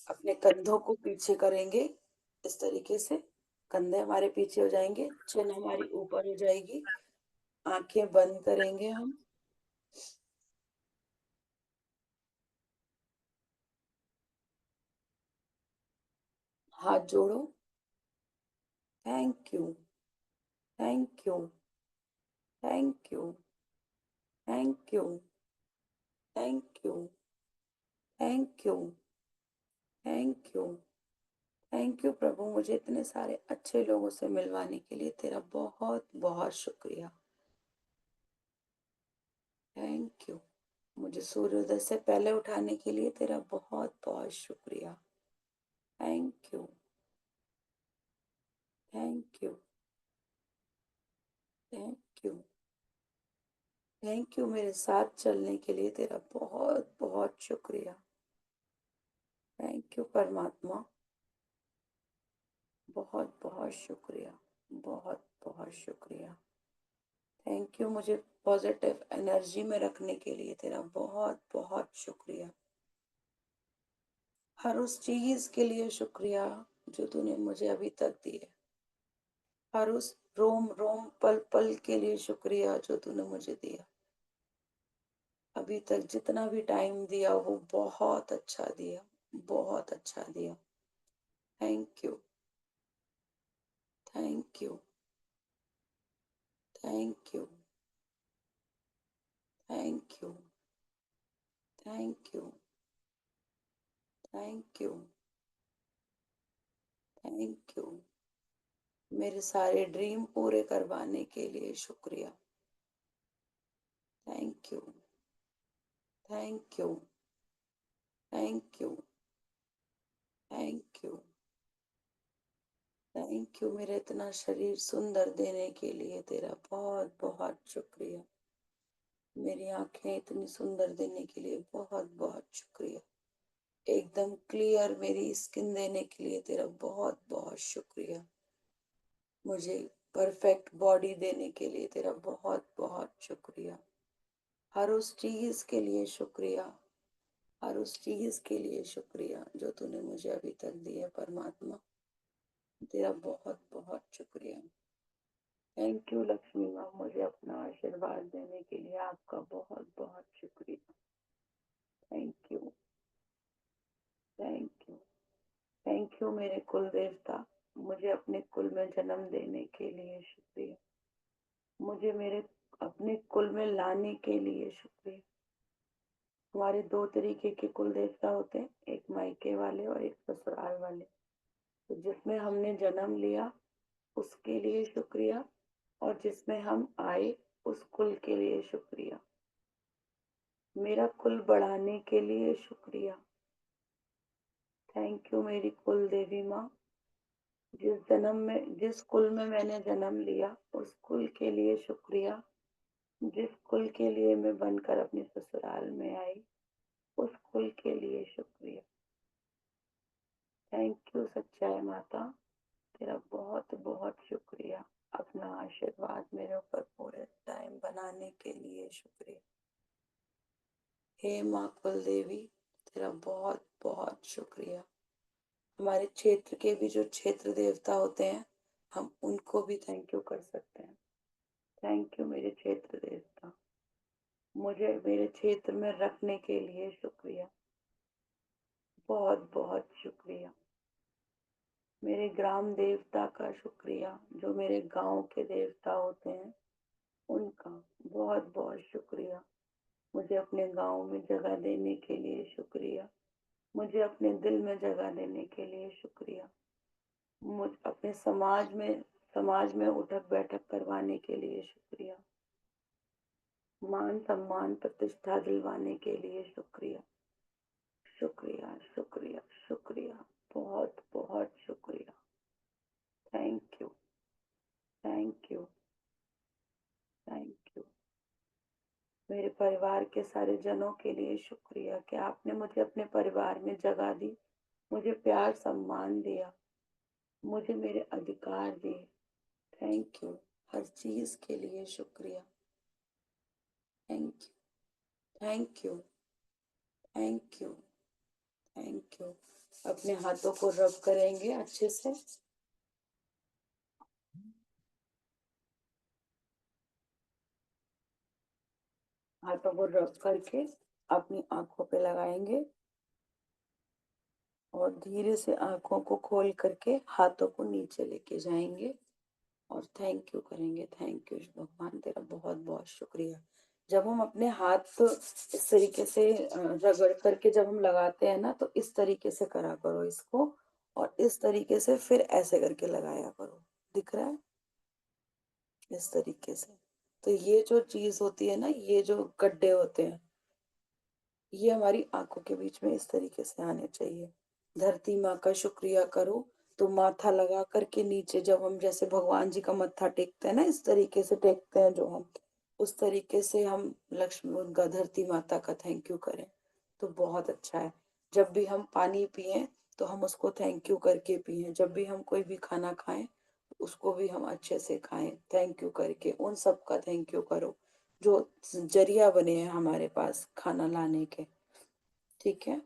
अपने कंधों को पीछे करेंगे इस तरीके से, कंधे हमारे पीछे हो जाएंगे, चिन हमारी ऊपर हो जाएगी, आंखें बंद करेंगे हम। हाथ जोड़ो, thank you, thank you, thank you, thank you, thank you, thank you, thank you, thank you प्रभु, मुझे इतने सारे अच्छे लोगों से मिलवाने के लिए तेरा बहुत बहुत शुक्रिया। थैंक यू, मुझे सूर्योदय से पहले उठाने के लिए तेरा बहुत बहुत शुक्रिया। Thank you, thank you, thank you, thank you, मेरे साथ चलने के लिए तेरा बहुत बहुत शुक्रिया। थैंक यू परमात्मा, बहुत बहुत शुक्रिया, बहुत बहुत शुक्रिया। थैंक यू, मुझे पॉजिटिव एनर्जी में रखने के लिए तेरा बहुत बहुत शुक्रिया। हर उस चीज के लिए शुक्रिया जो तूने मुझे अभी तक दी है। हर उस रोम रोम पल पल के लिए शुक्रिया जो तूने मुझे दिया। अभी तक जितना भी टाइम दिया वो बहुत अच्छा दिया, बहुत अच्छा दिया। Thank you, thank you, thank you, thank you, thank you, thank you, thank you. मेरे सारे ड्रीम पूरे करवाने के लिए शुक्रिया। Thank you, thank you, thank you, thank you, thank you. मेरा इतना शरीर सुंदर देने के लिए तेरा बहुत बहुत शुक्रिया। मेरी आंखें इतनी सुंदर देने के लिए बहुत बहुत शुक्रिया। एकदम क्लियर मेरी स्किन देने के लिए तेरा बहुत बहुत शुक्रिया। मुझे परफेक्ट बॉडी देने के लिए तेरा बहुत बहुत शुक्रिया। हर उस चीज के लिए शुक्रिया, हर उस चीज के लिए शुक्रिया जो तूने मुझे अभी तक दी है परमात्मा। तेरा बहुत बहुत शुक्रिया। थैंक यू लक्ष्मी माँ, मुझे अपना आशीर्वाद देने के लिए आपका बहुत बहुत शुक्रिया। Thank you, thank you, thank you मेरे कुल देवता, मुझे अपने कुल में जन्म देने के लिए शुक्रिया। मुझे मेरे अपने कुल में लाने के लिए शुक्रिया। हमारे दो तरीके के कुल देवता होते हैं, एक मायके वाले और एक ससुराल वाले। तो जिसमें हमने जन्म लिया उसके लिए शुक्रिया, और जिसमें हम आए उस कुल के लिए शुक्रिया। मेरा कुल बढ़ाने के लिए शुक्रिया। थैंक यू मेरी कुल देवी माँ। जिस कुल में मैंने जन्म लिया उस कुल के लिए शुक्रिया। जिस कुल के लिए मैं बनकर अपने ससुराल में आई उस कुल के लिए शुक्रिया। थैंक यू सच्चाई माता, तेरा बहुत बहुत शुक्रिया। अपना आशीर्वाद मेरे ऊपर पूरे टाइम बनाने के लिए शुक्रिया। हे माँ कुल देवी, तेरा बहुत बहुत शुक्रिया। हमारे क्षेत्र के भी जो क्षेत्र देवता होते हैं हम उनको भी थैंक यू कर सकते हैं। थैंक यू मेरे क्षेत्र देवता, मुझे मेरे क्षेत्र में रखने के लिए शुक्रिया। बहुत बहुत शुक्रिया। मेरे ग्राम देवता का शुक्रिया, जो मेरे गांव के देवता होते हैं उनका बहुत बहुत शुक्रिया। मुझे अपने गांव में जगह देने के लिए शुक्रिया। मुझे अपने दिल में जगह देने के लिए शुक्रिया। मुझ अपने समाज में उठक बैठक करवाने के लिए शुक्रिया। मान सम्मान प्रतिष्ठा दिलवाने के लिए शुक्रिया। शुक्रिया शुक्रिया शुक्रिया, बहुत बहुत शुक्रिया। Thank you, thank you, thank you. मेरे परिवार के सारे जनों के लिए शुक्रिया कि आपने मुझे अपने परिवार में जगह दी, मुझे प्यार सम्मान दिया, मुझे मेरे अधिकार दिए। थैंक यू, हर चीज के लिए शुक्रिया। Thank you, thank you, thank you, thank you. अपने हाथों को रब करेंगे अच्छे से। हाथों को रब करके अपनी आंखों पे लगाएंगे और धीरे से आंखों को खोल करके हाथों को नीचे लेके जाएंगे और थैंक यू करेंगे। थैंक यू भगवान, तेरा बहुत बहुत शुक्रिया। जब हम अपने हाथ इस तरीके से रगड़ करके जब हम लगाते हैं ना, तो इस तरीके से करा करो इसको, और इस तरीके से फिर ऐसे करके लगाया करो। दिख रहा है? इस तरीके से। तो ये जो चीज होती है ना, ये जो गड्ढे होते हैं, ये हमारी आंखों के बीच में इस तरीके से आने चाहिए। धरती माँ का शुक्रिया करो तो माथा लगा करके नीचे, जब हम जैसे भगवान जी का मत्था टेकते हैं ना, इस तरीके से टेकते हैं जो हम, उस तरीके से हम लक्ष्मी उनका धरती माता का थैंक यू करें तो बहुत अच्छा है। जब भी हम पानी पिए तो हम उसको थैंक यू करके पिए। जब भी हम कोई भी खाना खाएं उसको भी हम अच्छे से खाएं थैंक यू करके। उन सब का थैंक यू करो जो जरिया बने हैं हमारे पास खाना लाने के। ठीक है,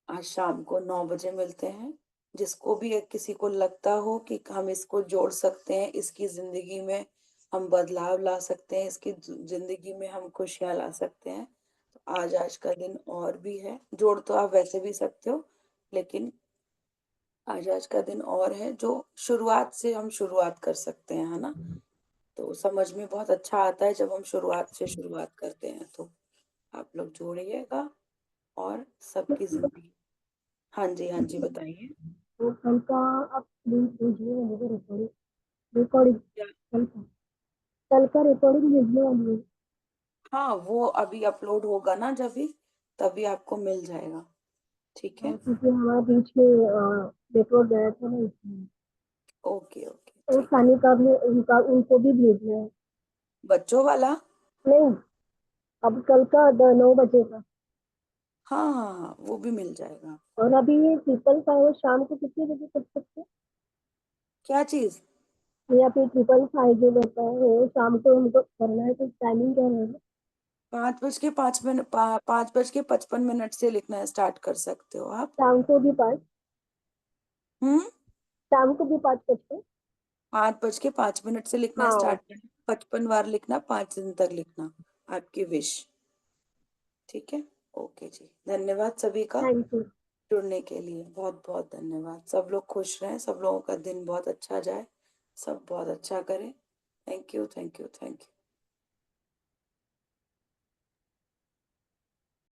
आज शाम को 9 बजे मिलते हैं। जिसको भी किसी को लगता हो कि हम इसको जोड़ सकते हैं, इसकी जिंदगी में हम बदलाव ला सकते हैं, इसकी जिंदगी में हम खुशियां ला सकते हैं, तो आज का दिन और भी है। जोड़ तो आप वैसे भी सकते हो, लेकिन आज का दिन और है जो शुरुआत से हम शुरुआत कर सकते हैं, है ना। तो समझ में बहुत अच्छा आता है जब हम शुरुआत से शुरुआत करते हैं। तो आप लोग जोड़िएगा और सबकी जिंदगी। हाँ जी, हाँ जी, बताइए। तो कल का आप प्लीज भेजिए मुझे रिकॉर्डिंग क्या? कल का रिकॉर्डिंग भेजने वाली हूँ। हाँ, वो अभी अपलोड होगा ना जब भी, तभी आपको मिल जाएगा। ठीक है, क्योंकि हमारे बीच में नेटवर्क गया था ना इसलिए। ओके ओके, तो ठीक है। सानी का भी उनको भी भेजना है। बच्चों वाला? नहीं, अब कल का 9 बजे का। हाँ हाँ हाँ, वो भी मिल जाएगा। और अभी ये 555 शाम को कितने बजे कर सकते हैं? क्या चीज? या फिर 555 जो रहता है वो शाम को हमको करना है, तो टाइमिंग क्या रहेगा? 5:05 5:55 से लिखना स्टार्ट कर सकते हो आप। शाम को भी 5, हम्म, शाम को भी 5 बजे। 5:05 से लिखना हाँ, स्टार्ट करना, 55 बार लिखना, 5 दिन तक लिखना, आपकी विश। ठीक है, ओके जी, धन्यवाद सभी का थैंक यू। जुड़ने के लिए, बहुत बहुत धन्यवाद। सब लोग खुश रहें, सब लोगों का दिन बहुत अच्छा जाए, सब बहुत अच्छा करें। Thank you thank you thank you.